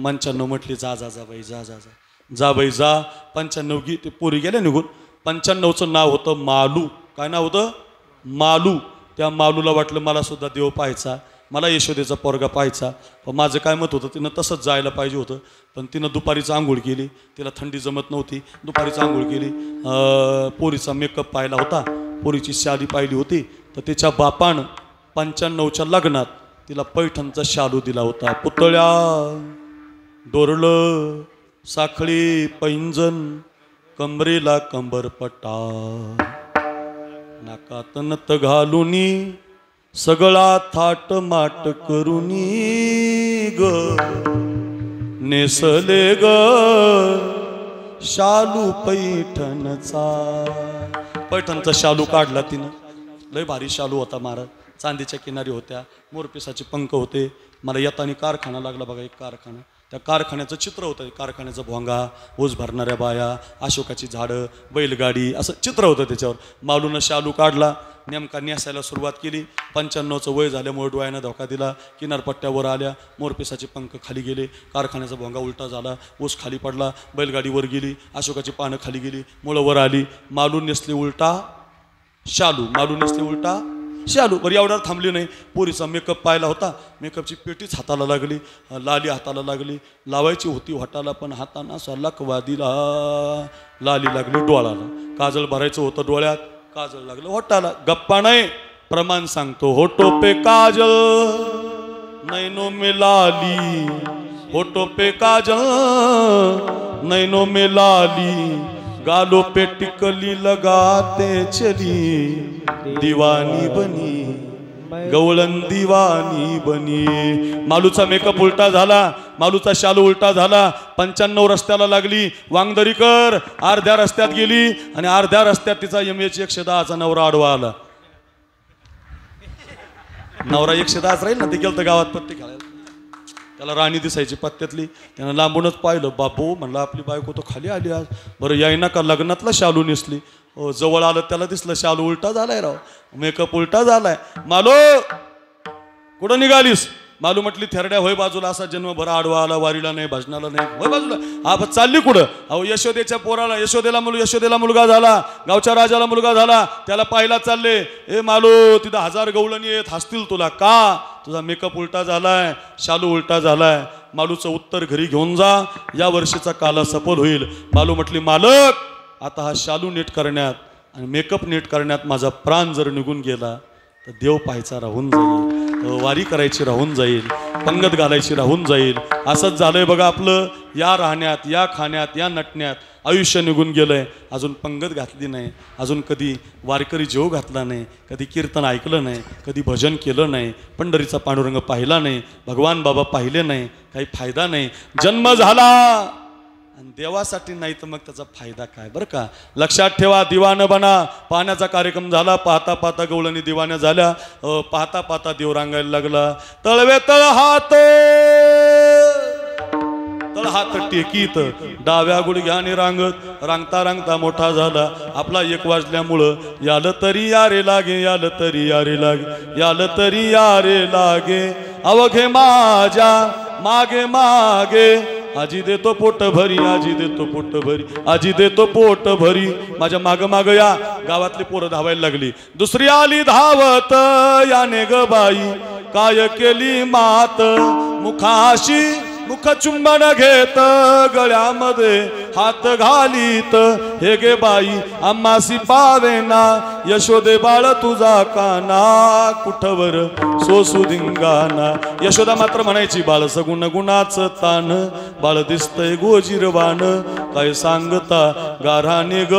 C: 95 म्हटली जा जा जा बाई जा जा जा जा बाई जा. 95 गी ते पोरी गेल्या निघून. 95चं नाव होतं मालू. काय नाव होतं? मालू. त्या मालूला वाटलं मला सुद्धा देव पाहायचा, मला यशोदेचा पोरगा पाहायचा. पण माझं काय मत होतं, तिनं तसंच जायला पाहिजे होतं. पण तिनं दुपारीचं आंघोळ केली. तिला थंडी जमत नव्हती. दुपारीचं आंघोळ केली. पोरीचा मेकअप पाहिला होता, पोरीची शाली पाहिली होती. तर तिच्या बापानं 95च्या लग्नात तिला पैठणचा शालू दिला होता. पुतळ्या, डोरलं, साखळी, पैंजण, कमरेला कंबरपट्टा, नाकात नथ घालुनी, सगळा थाट माट करुनी ग, नेसले ग शालू पैठणचा. पैठणचा शालू काढला तिनं. लय भारी शालू होता महाराज. चांदीच्या किनारी होत्या, मोरपिसाचे पंख होते. मला येताना कारखाना लागला बघा, एक कारखाना. त्या कारखान्याचं चित्र होतं. कारखान्याचा भोंगा, ऊस भरणाऱ्या बाया, अशोकाची झाडं, बैलगाडी, असं चित्र होतं त्याच्यावर. मालूनं शालू काढला, नेमका नेसायला सुरुवात केली. 95चं वय झाल्यामुळे डोळ्यानं धोका दिला. किनारपट्ट्यावर आल्या, मोरपिसाचे पंख खाली गेले, कारखान्याचा भोंगा उलटा झाला, ऊस खाली पडला, बैलगाडी वर गेली, अशोकाची पानं खाली गेली, मुळं वर आली. मालू नेसली उलटा शालू, मालू नेसली उलटा शालू. बरं एवढ्यावर थांबली नाही. पोरीचा मेकअप पाहिला होता. मेकअपची पेटीच हाताला लागली, लाली हाताला लागली. लावायची होती होटाला, पण हाताना सलकवा दिला. लाली लागली डोळाला. काजळ भरायचं होतं डोळ्यात, काजळ लागलं होटाला. गप्पा नाही, प्रमाण सांगतो. होटो पे काजल नैनो में लाली, होटो पे काजल नैनो में लाली, गालों पे टिकली लगाते चली, दीवानी बनी गवळण दीवानी बनी. मालूचा मेकअप उलटा झाला, मालूचा शालू उलटा झाला. 95 रस्त्याला लागली. वांगदरीकर अर्ध्या रस्त्यात गेली आणि अर्ध्या रस्त्यात तिचा MH 110चा नवरा आडवा आला. नवरा 110 राहील ना, ते गेलं तर गावात पत्ते खेळायला. त्याला राणी दिसायची पत्त्यातली. त्यानं लांबूनच पाहिलं. बाबू म्हणला आपली बायको तो खाली आली आज. बरं यायना का लग्नातला शालू नेसली. जवळ आलं त्याला दिसलं शालू उलटा झालाय राव, मेकअप उलटा झालाय. मालो कुठं निघालीस? मालू म्हटली थेरड्या होय बाजूला, असा जन्मभर आडवा आला, वारीला नाही, भजनाला नाही, होय बाजूला. हा चालली कुठं? अहो यशोदेच्या पोराला, यशोदेला मुलगा झाला, गावच्या राजाला मुलगा झाला, त्याला पाहायला चालले. ए मालू, तिथं 1000 गवळणी येत हसतील तुला, का? तुझा मेकअप उलटा झालाय, शालू उलटा झालाय. मालूचं उत्तर घरी घेऊन जा, या वर्षीचा काला सफल होईल. मालू म्हटली मालक, आता हा शालू नीट करण्यात आणि मेकअप नीट करण्यात माझा प्राण जर निघून गेला तर देव पाहायचा राहून जाईल, वारी करायची राहून जाईल, पंगत घालायची राहून जाईल. असंच झालंय बघा आपलं. या राहण्यात, या खाण्यात, या नटण्यात आयुष्य निघून गेलंय. अजून पंगत घातली नाही, अजून कधी वारकरी जेव घातला नाही, कधी कीर्तन ऐकलं नाही, कधी भजन केलं नाही, पंढरीचा पांडुरंग पाहिला नाही, भगवान बाबा पाहिले नाही, काही फायदा नाही. जन्म झाला आणि देवासाठी नाही तर मग त्याचा फायदा काय? बरं का, लक्षात ठेवा. दिवाण बना. पाहण्याचा कार्यक्रम झाला. पाहता पाहता गवळणी दिवाण्या झाल्या. पाहता पाहता देव रांगायला लागला. तळवे तळ हात टेकीत, डाव्या गुडघ्याने रांगत, रांगता रांगता मोठा झाला. आपला 1 वाजल्यामुळं याल तरी यारे लागे, याल तरी यारे लागे, याल तरी यारे लागे, अवघे माझ्या मागे मागे, आजी देतो पोट भरी, आजी देतो पोट भरी, आजी देतो पोट भरी, माझ्या माग माग या. गावातली पोरं धावायला लागली. दुसरी आली धावत, याने ग बाई काय केली मात, मुखाशी मुख चुंबन घेत, गळ्यामध्ये हात घालीत, हे गे बाई आम्हासी पावेना, यशोदे बाळ तुझा काना, कुठवर सोसू धिंगाणा. यशोदा मात्र म्हणायची, बाळ सगुण गुणाचं तान, बाळ दिसतय गोजिरवान, काय सांगता गाराने ग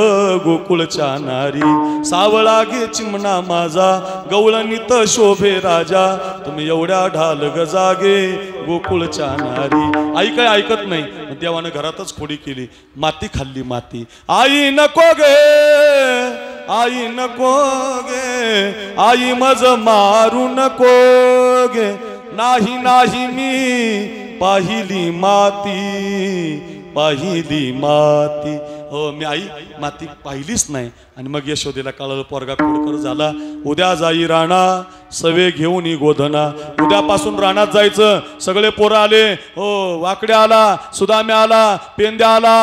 C: गोकुळच्या नारी, सावळा गे चिमणा माझा, गवळणीत शोभे राजा, तुम्ही एवढ्या ढाल गजागे गोकुळच्या नारी. आई काय ऐकत नाही. देवानं घरातच खोडी केली. माती खाल्ली माती. आई नको गे, आई नको गे, आई मज मारू नको गे, नाही नाही मी पाहिली माती, पाहिली माती. हो, मी आई माती पाहिलीच नाही. आणि मग यशोदेला कळलं पोरगा खोडकर झाला. उद्या जाई राणा सवे घेऊन गोधना. उद्यापासून रानात जायचं. सगळे पोरं आले. हो, वाकड्या आला, सुदाम्या आला, पेंद्या आला.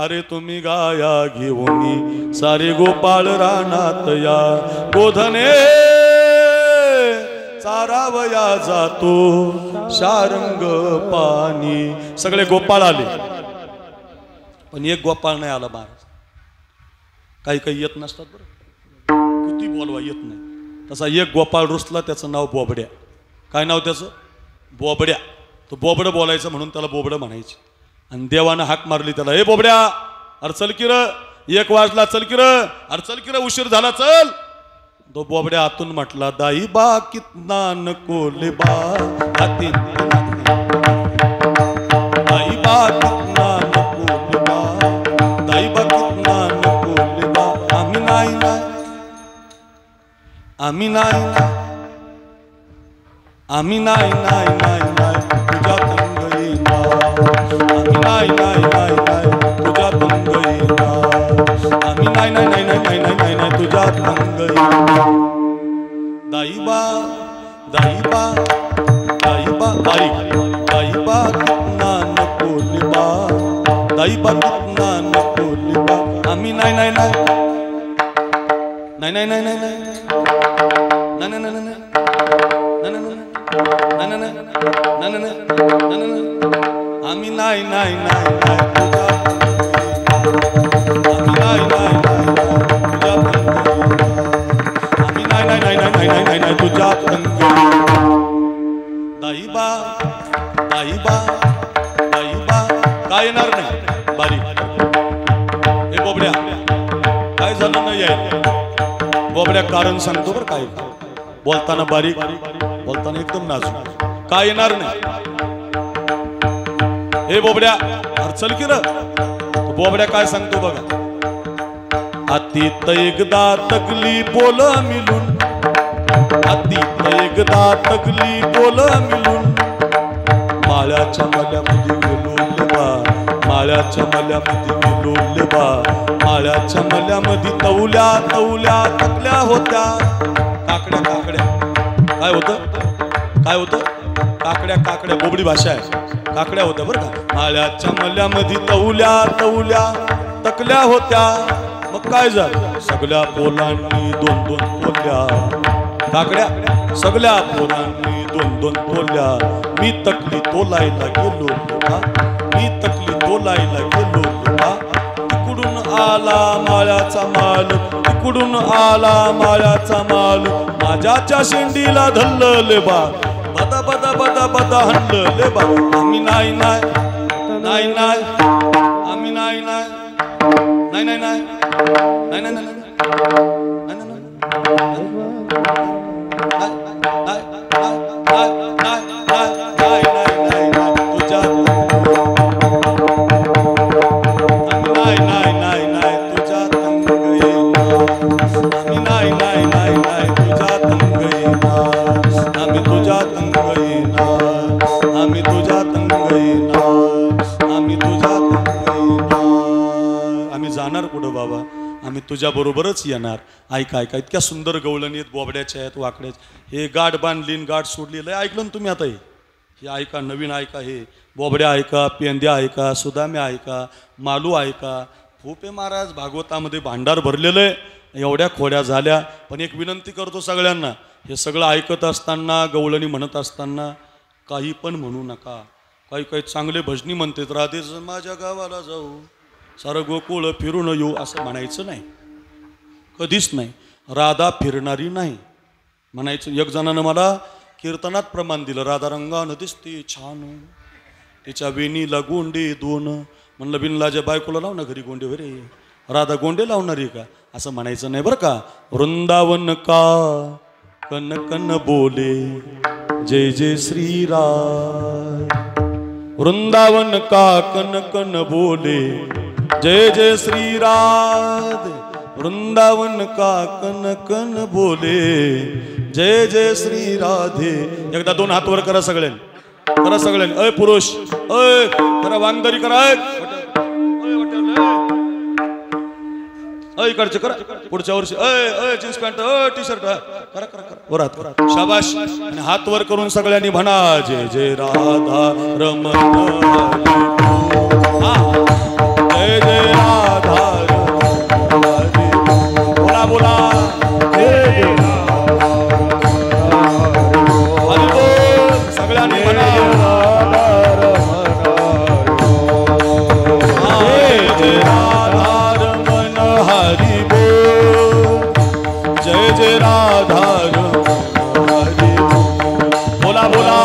C: अरे तुम्ही गाया घेऊन सारे गोपाळ रानात या, गोधने चारावया जातो शारंग पाणी. सगळे गोपाळ आले पण एक गोपाळ नाही आला महाराज. काही काही येत नसतात बरं, किती बोलवा येत नाही. तसा एक गोपाळ रुसला, त्याचं नाव बोबड्या. काय नाव त्याचं? बोबड्या. तो बोबडं बोलायचं म्हणून त्याला बोबडं म्हणायचे. आणि देवानं हाक मारली त्याला, हे बोबड्या, अरे चल की र, 1 वाजला, चल की र, अरे चल की र, उशीर झाला, चल. तो बोबड्या आतून म्हटला, दाई बा कितना नको ले बा, दाई बा कितना नको ले बा, दाई बा कितना नको ले बा, आम्ही नाही नाही, आम्ही नाही नाही, आम्ही नाही नाही नाही नाही तुझ्या तंग येणार, आम्ही नाही नाही नाही नाही तुझ्या तंग येणार, आम्ही नाही नाही नाही नाही नाही नाही नाही तुझ्या तंग येणार. दाईबा दाईबा दाईबा बारीक, दाईबा कितना नको लिबा, दाईबा कितना नको लिबा, आम्ही नाही नाही नाही नाही नाही नाही नाही नाही नाही नाही नाही आम्ही नाही नाही नाही आम्ही नाही नाही आम्ही नाही नाही नाही नाही नाही नाही नाही तुझ्या दाईबा दाईबा दाईबा. काय येणार नाही बारीक. हे बोबड्या काय झालं नाही यायला. बोबड्या कारण सांगतो बरं. काय बोलताना बारीक, बोलताना एकदम नाजूक. काय येणार नाही. हे बोबड्या अरे चल की र. बोबड्या काय सांगतो बघा. अतीत एकदा तगली बोल मिलून, अतीत एकदा तगली बोल मिलून, माळ्याच्या मल्यामध्ये गेलो बा, माळ्याच्या मल्यामध्ये गेलो बा, माळ्याच्या मल्यामध्ये तवल्या तवल्या तकल्या होत्या. काकड्या काकड्या. काय होतं काय होतं काकड्या काकड्या बोबडी भाषा आहे, काकड्या होत्या बरं का. माळ्याच्या मल्यामध्ये तवल्या तवल्या तकल्या होत्या. मग काय झालं, सगळ्या पोलांनी दोन दोन तोल्या. काकड्या सगळ्या पोलांनी दोन दोन तोल्या. मी तकली तोलायला गेलो का, मी तकली तोलायला गेलो का. तिकडून आला माळ्याचा माल, तिकडून आला माळ्याचा माल. माझ्याच्या शेंडीला धरलं बा, बदा बदा बदा बदा हल्लं ले बा. आम्ही नाही नाही नाही नाही, आम्ही नाही नाही नाही नाही नाही नाही नाही नाही आम्ही तुझ्या बरोबरच येणार. ऐका ऐका, इतक्या सुंदर गवळणी आहेत, बोबड्याच्या आहेत, वाकड्याच्या. हे गाठ बांधली गाठ सोडली, लय ऐकलं ना तुम्ही आता. हे ऐका, नवीन ऐका. हे बोबड्या ऐका, पेंद्या ऐका, सुदाम्या ऐका, मालू ऐका. फुपे महाराज भागवतामध्ये भांडार भरलेलं आहे, एवढ्या खोड्या झाल्या. पण एक विनंती करतो सगळ्यांना, हे सगळं ऐकत असताना, गवळणी म्हणत असताना काही पण म्हणू नका. काही काही चांगले भजनी म्हणतात, राधे माझ्या गावाला जाऊ, सारं गोकुळ फिरून येऊ, असं म्हणायचं नाही, कधीच नाही. राधा फिरणारी नाही म्हणायचं. एक जणानं मला कीर्तनात प्रमाण दिलं, राधा रंगानं दिसते छान, तिच्या वेणीला गोंडे दोन. म्हणलं बिनलाच्या बायकोला लाव ना घरी गोंडे, वरे राधा गोंडे लावणारी का, असं म्हणायचं नाही बरं का. वृंदावन का कन कन बोले, जय जय श्रीराम. वृंदावन का कन कन बोले, जय जय श्री राधे. वृंदावन का कन कन बोले, जय जय श्री राधे. एकदा दोन हात वर करा सगळ्यांनी, करा सगळ्यांनी. अय पुरुष, अय करा वांगदरी करा. अय इकडचे करा, पुढच्या वर्षी अय अय जीन्स पॅन्ट, अय टी शर्ट करा करा करा. वर हात करा, शाबाश. आणि हात वर करून सगळ्यांनी म्हणा, जय जय राधा रमण. जय जय राधा रमण. बोला बोला, जय जय सगळ्यांनी म्हणा, जय राधा रमण हरी बोल, जय जय राधा रमण हरी बोल. बोला बोला,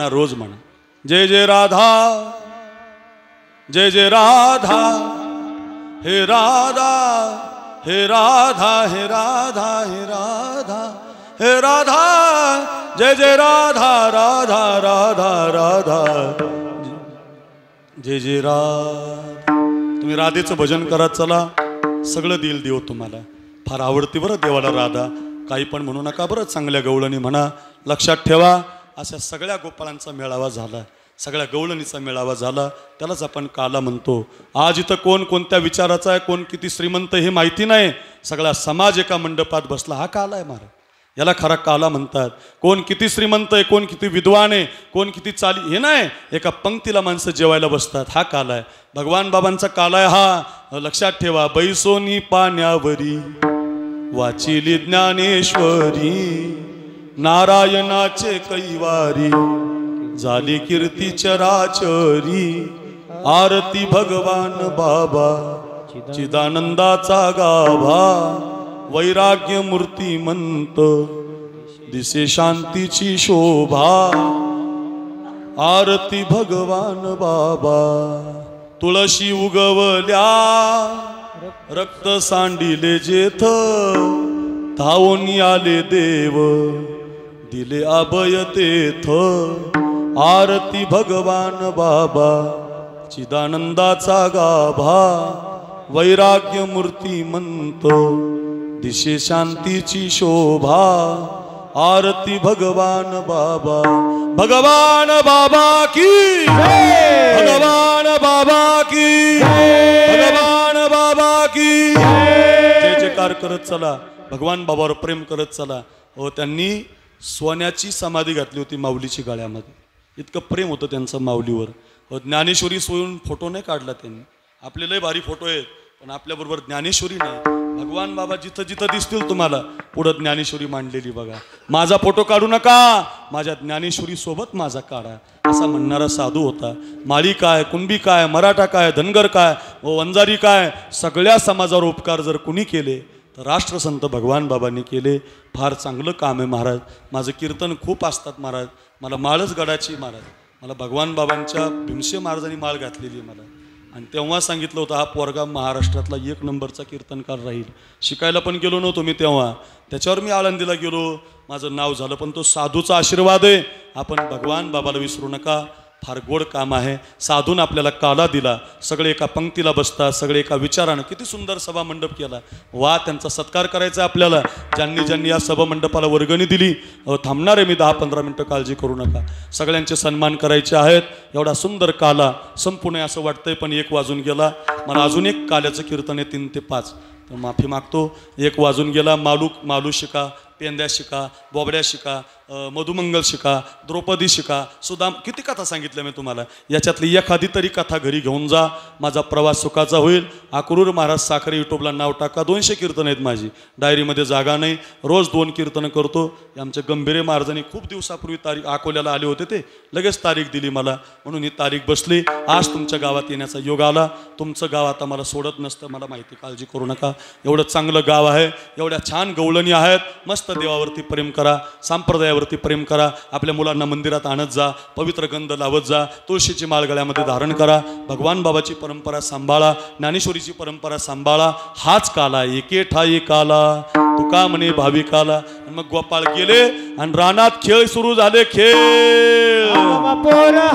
C: रोज म्हणा, जय जय राधा, जय जय राधा, हे राधा, हे राधा, हे राधा, हे राधा, हे राधा, जय जय राधा, राधा राधा राधा, जय जय राधा. तुम्ही राधेचं भजन करत चला, सगळं देईल देव तुम्हाला. फार आवडते बरं देवाला राधा. काही पण म्हणू नका बरं, चांगल्या गवळणी म्हणा. लक्षात ठेवा, अशा सगळ्या गोपाळांचा मेळावा झाला, सगळ्या गवळणीचा मेळावा झाला, त्यालाच आपण काला म्हणतो. आज इथं कोण कोणत्या विचाराचा आहे, कोण किती श्रीमंत हे माहिती नाही, सगळा समाज एका मंडपात बसला, हा काला आहे महाराज. याला खरा काला म्हणतात. कोण किती श्रीमंत आहे, कोण किती विद्वान आहे, कोण किती चाली, हे नाही, एका पंक्तीला माणसं जेवायला बसतात, हा काला आहे. भगवान बाबांचा काला आहे हा. लक्षात ठेवा. बैसोनी पाण्यावरी वाचिली ज्ञानेश्वरी, नारायणाचे कैवारी झाली कीर्ती चराचरी. आरती भगवान बाबा चिदानंदाचा गाभा, वैराग्य मूर्तिमंत दिसे शांतीची शोभा. आरती भगवान बाबा. तुळशी उगवल्या रक्त सांडिले जेथ, धावून आले देव दिले अभय तेथ. आरती भगवान बाबा चिदानंदाचा गाभा, वैराग्य मूर्तिमंत दिशे शांतीची शोभा. आरती भगवान बाबा. भगवान बाबा की, भगवान बाबा की, भगवान बाबा की जय जयकार करत चला. भगवान बाबावर प्रेम करत चला. हो, त्यांनी सोन्याची समाधी घातली होती माऊलीची गळ्यामध्ये. इतकं प्रेम होतं त्यांचं माऊलीवर. ज्ञानेश्वरी सोडून फोटो नाही काढला त्यांनी. आपले लय भारी फोटो आहेत, पण आपल्याबरोबर ज्ञानेश्वरी नाही. भगवान बाबा जिथं जिथं दिसतील तुम्हाला पुढं ज्ञानेश्वरी मांडलेली बघा. माझा फोटो काढू नका, माझ्या ज्ञानेश्वरी सोबत माझा काढा, असा म्हणणारा साधू होता. माळी काय, कुणबी काय, मराठा काय, धनगर काय, वंजारी काय, सगळ्या समाजावर उपकार जर कुणी केले तर राष्ट्रसंत भगवान बाबांनी केले. फार चांगलं काम आहे महाराज. माझं कीर्तन खूप असतात महाराज. मला माळच गडाची महाराज. मला भगवान बाबांच्या भीमसे महाराजांनी माळ घातलेली मला. आणि तेव्हा सांगितलं होतं हा पोरगा महाराष्ट्रातला 1 नंबरचा कीर्तनकार राहील. शिकायला पण गेलो नव्हतो मी तेव्हा. त्याच्यावर मी आळंदीला गेलो, माझं नाव झालं. पण तो साधूचा आशीर्वाद आहे. आपण भगवान बाबाला विसरू नका. फार गोड काम आहे. साधून आपल्याला काला दिला. सगळे एका पंक्तीला बसतात, सगळे एका विचारानं. किती सुंदर सभा मंडप केला. वा, त्यांचा सत्कार करायचा आपल्याला. ज्यांनी ज्यांनी या सभा मंडपाला वर्गणी दिली. थांबणार आहे मी 10-15 मिनटं, काळजी करू नका. सगळ्यांचे सन्मान करायचे आहेत. एवढा सुंदर काला संपूर्ण असं वाटतंय, पण 1 वाजून गेला. मला अजून एक काल्याचं कीर्तन आहे 3 ते 5, तर माफी मागतो. 1 वाजून गेला. मालू शिका, पेंद्या शिका, बोबड्या शिका, मधुमंगल शिका, द्रौपदी शिका, सुदाम. किती कथा सांगितल्या मी तुम्हाला. याच्यातली एखादी तरी कथा घरी घेऊन जा. माझा प्रवास सुखाचा होईल. अक्रूर महाराज साखरे यूट्यूबला नाव टाका. 200 कीर्तन आहेत माझी. डायरीमध्ये जागा नाही. रोज 2 कीर्तनं करतो. आमच्या गंभीरे महाराजांनी खूप दिवसापूर्वी तारीख, अकोल्याला आले होते ते, लगेच तारीख दिली मला. म्हणून ही तारीख बसली. आज तुमच्या गावात येण्याचा योग आला. तुमचं गाव आता मला सोडत नसतं, मला माहिती. काळजी करू नका. एवढं चांगलं गाव आहे. एवढ्या छान गवळणी आहेत. मस्त देवावरती प्रेम करा, संप्रदायावरती प्रेम करा. आपल्या मुलांना मंदिरात आणत जा. पवित्र गंध लावत जा. तुळशीची माळ गळ्यामध्ये धारण करा. भगवान बाबाची परंपरा सांभाळा. ज्ञानेश्वरीची परंपरा सांभाळा. हाच काला, एके ठाई काला, तुका म्हणे भाविकाला. मग गोपाळ गेले आणि रानात खेळ सुरू झाले. खेळ
D: भोमरा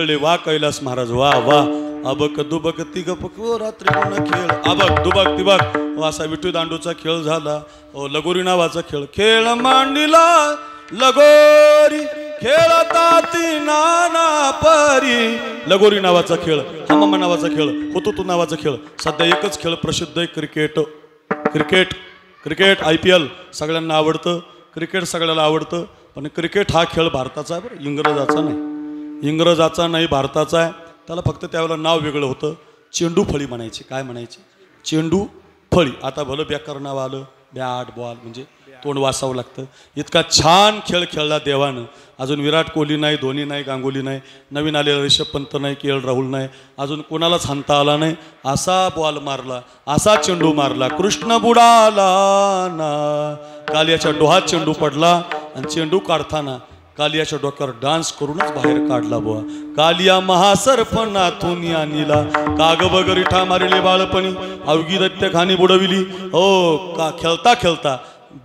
C: खेळले वा कैलास महाराज वा वा. अबक दुबक तिगपक रात्री पूर्ण खेळ अबक दुबक तिबक असा विठू दांडूचा खेळ झाला. लगोरी नावाचा खेळ खेळ मांडीला लगोरी खेळता ती नाना परी. लगोरी नावाचा खेळ, हमामा नावाचा खेळ, हुतुतू नावाचा खेळ. सध्या एकच खेळ प्रसिद्ध आहे क्रिकेट. क्रिकेट क्रिकेट IPL सगळ्यांना आवडतं. क्रिकेट सगळ्याला आवडतं. पण क्रिकेट हा खेळ भारताचा आहे बरं, इंग्रजाचा नाही. इंग्रजाचा नाही, भारताचा आहे. त्याला फक्त त्यावेळेला नाव वेगळं होतं. चेंडू फळी म्हणायचे. काय म्हणायचे? चेंडू फळी. आता भलं बेकार नाव आलं, बॅट बॉल, म्हणजे तोंड वासावं लागतं. इतका छान खेळ खेळला देवानं. अजून विराट कोहली नाही, धोनी नाही, गांगुली नाही, नवीन आलेला ऋषभ पंत नाही, KL राहुल नाही, अजून कोणालाच हाणता आला नाही. असा बॉल मारला, असा चेंडू मारला. कृष्ण बुडाला ना. कालियाच्या डोहात चेंडू पडला आणि चेंडू काढताना कालियाच्या डोक्यावर डान्स करूनच बाहेर काढला बुवा. कालिया महासर्प नाथून आणला. काग बगरी ठा मारिले बाळपणी अवघी दैत्य खाणी बुडविली. हो का खेळता खेळता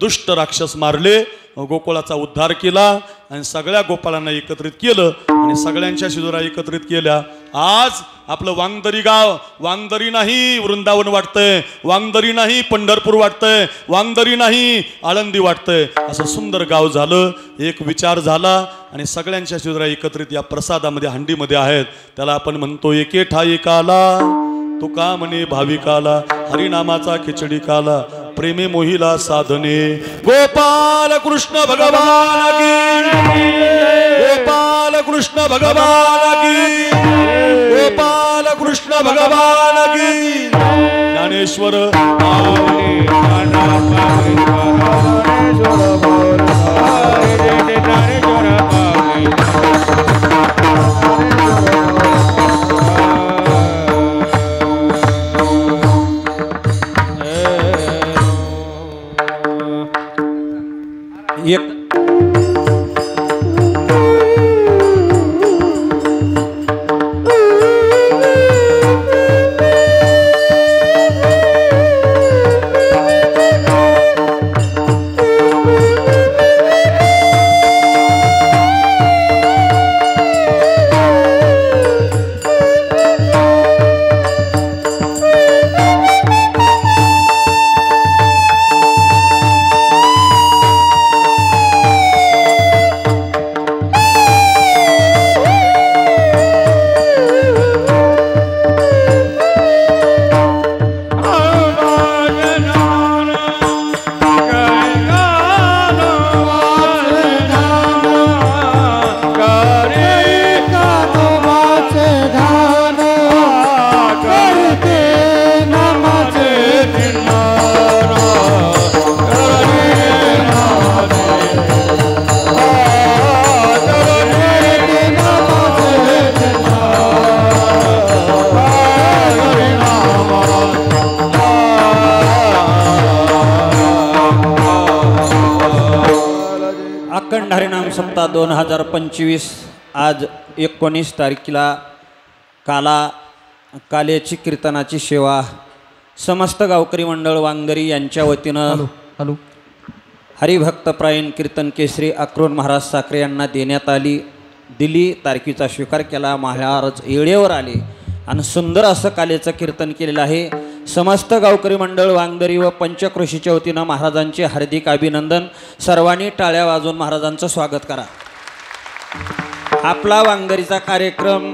C: दुष्ट राक्षस मारले, गोकुळाचा उद्धार केला आणि सगळ्या गोपाळांना एकत्रित केलं आणि सगळ्यांच्या शिजोरा एकत्रित केल्या. आज आपलं वांगदरी गाव, वांगदरी नाही वृंदावन वाटतंय, वांगदरी नाही पंढरपूर वाटतंय, वांगदरी नाही आळंदी वाटतंय. असं सुंदर गाव झालं. एक विचार झाला आणि सगळ्यांच्या शिजोरा एकत्रित या प्रसादामध्ये हंडीमध्ये आहेत. त्याला आपण म्हणतो एके ठाई काला तुका म्हणे भाविकाला, हरिनामाचा खिचडी काला प्रेमे मोहिला साधने. गोपाल कृष्ण भगवान की, गोपाल कृष्ण भगवान की, गोपाल कृष्ण भगवान की. ज्ञानेश्वर
F: एक अखंड हरिनाम सप्ताह 2025 आज 19 तारखेला काल्याची कीर्तनाची सेवा समस्त गावकरी मंडळ वांगदरी यांच्या वतीनं हरिभक्तप्रायण कीर्तन केसरी अक्रोड महाराज साखरे यांना देण्यात दिली. तारखेचा स्वीकार केला. महाराज येळेवर आले आणि सुंदर असं कालेचं कीर्तन केलेलं आहे. समस्त गावकरी मंडळ वांगदरी व पंचक्रोशीच्या वतीनं महाराजांचे हार्दिक अभिनंदन. सर्वांनी टाळ्या वाजवून महाराजांचं स्वागत करा. आपला वांगदरीचा कार्यक्रम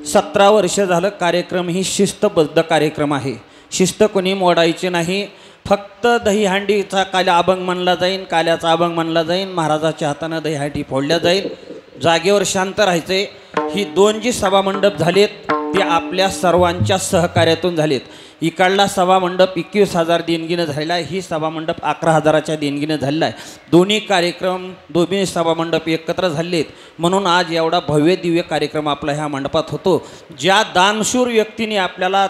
F: 17 वर्ष झालं. कार्यक्रम ही शिस्तबद्ध कार्यक्रम आहे. शिस्त कोणी मोडायची नाही. फक्त दहीहांडीचा काल्या अभंग म्हणला जाईल, काल्याचा अभंग म्हणला जाईल, महाराजाच्या हातानं दहीहांडी फोडल्या जाईल. जागेवर शांत राहायचे. ही 2 जी सभामंडप झालेत ते आपल्या सर्वांच्या सहकार्यातून झालेत. इकडला सभामंडप 21,000 देणगीनं झालेला आहे. ही सभामंडप 11,000च्या देणगीनं झालेला आहे. दोन्ही कार्यक्रम दोन्ही सभामंडप एकत्र झालेत म्हणून आज एवढा भव्य दिव्य कार्यक्रम आपला ह्या मंडपात होतो. ज्या दानशूर व्यक्तीने आपल्याला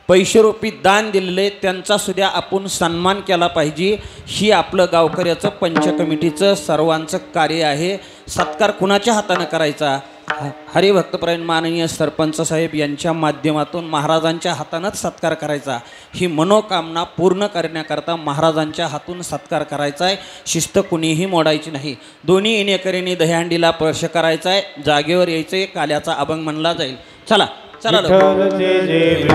F: पैसेरूपी दान दिलेले त्यांचा सुद्धा आपण सन्मान केला पाहिजे. ही आपलं गावकऱ्याचं पंच कमिटीचं सर्वांचं कार्य आहे. सत्कार कुणाच्या हातानं करायचा हरिभक्तपरायण माननीय सरपंच साहेब यांच्या माध्यमातून महाराजांच्या हातानंच सत्कार करायचा, ही मनोकामना पूर्ण करण्याकरता महाराजांच्या हातून सत्कार करायचा आहे. शिस्त कुणीही मोडायची नाही. दोन्ही येणेकरीने दहीहंडीला स्पर्श करायचा आहे. जागेवर यायचं आहे. काल्याचा अभंग म्हणला जाईल. चला चला
D: विठ्ठल जय जय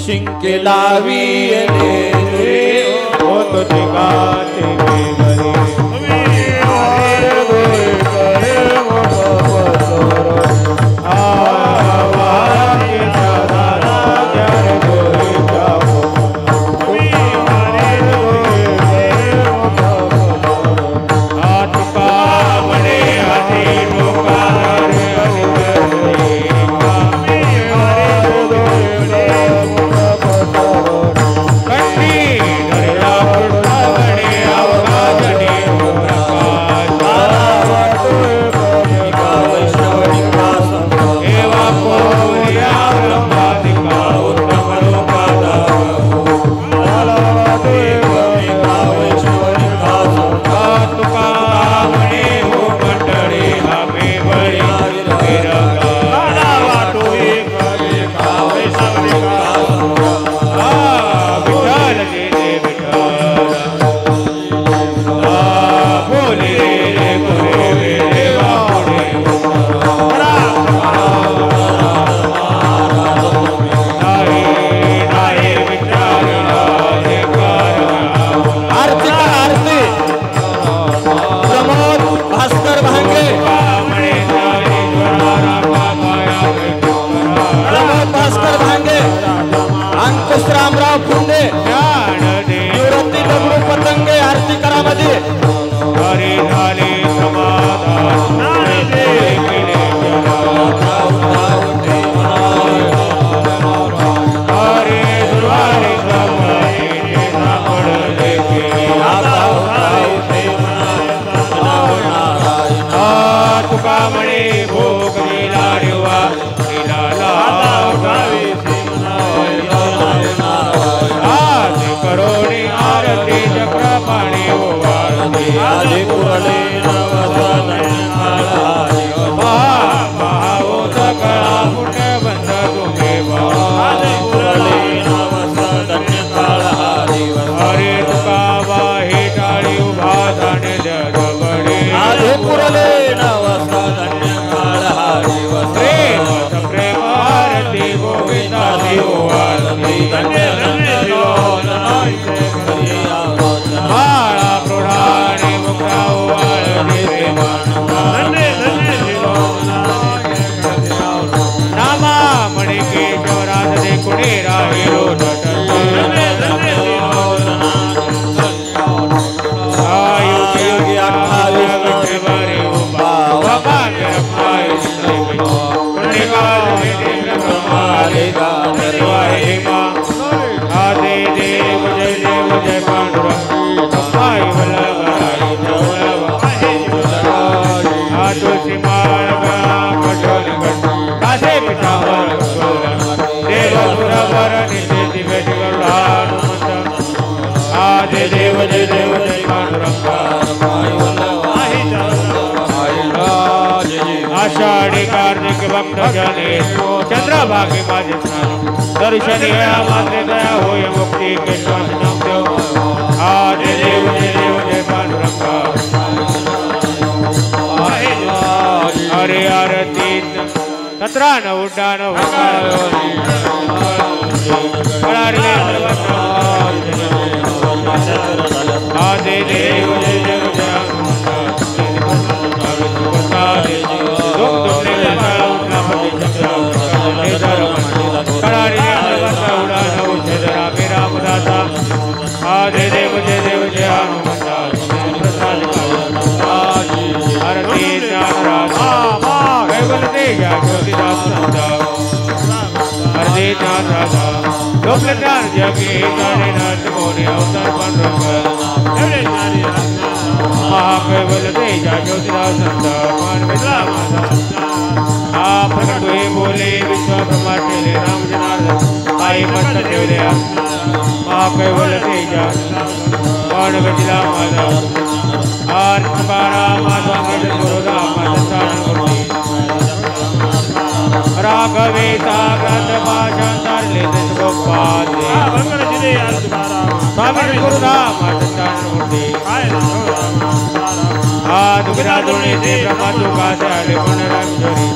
F: शिंके लावी
D: तुझे गाते आषाढी कार्तिक भक्त जने चंद्रभागे माझे स्नान दर्शन या मात्रे दया होय मुक्ती के श्वास नाम देव आज देव जय पांडुरंगा हरे आरती 17 उड्डाण आदे देव जय आदे देव जय हनुमान आरती कैवल तेजा ज्योतिदास हरे ज्ञान राधा लोक ज्ञान जगे जाने नाथ मोने अवतार पांडुरंग महाकैवल तेजा ज्योतिदास आप प्रकट हुए बोले विश्व ब्रह्मांड राम जनार्दन आई मस्त देवया महाकैवल तेजा गणपतीला माझा आर तुकाराम माझा गुरुराम माझा राघवेचा ग्रंथ भाषण चालले गोपाल स्वामी गुरुराम माझा दुगरा दोणे ते ब्रह्मा तुका झाले पण राक्षरी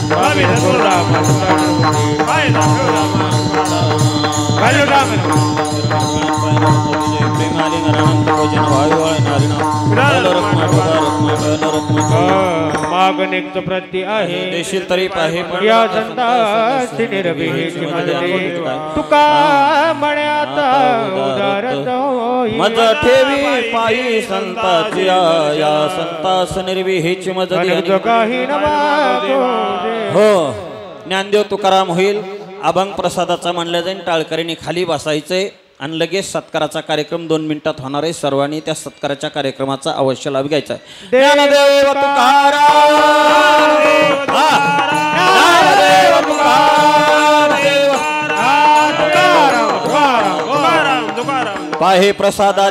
D: स्वामी गुरुराम माग निक्त प्रती आहे
F: देशील तरी पाहे
D: या संताची निर्भीची मदते तुका मण्याचा उदारत होई
F: मज ठेवी पायी संताची या संतास निर्विहीची मदत
D: काही न मागो
F: हो ज्ञानदेव तुकाराम होईल. अभंग प्रसादाचा म्हणलं जाईल. टाळकरीने खाली बसायचंय आणि लगेच सत्काराचा कार्यक्रम 2 मिनिटात होणार आहे. सर्वांनी त्या सत्काराच्या कार्यक्रमाचा अवश्य लाभ घ्यायचा आहे. ज्ञानदेव तुकाराम पाहे प्रसादा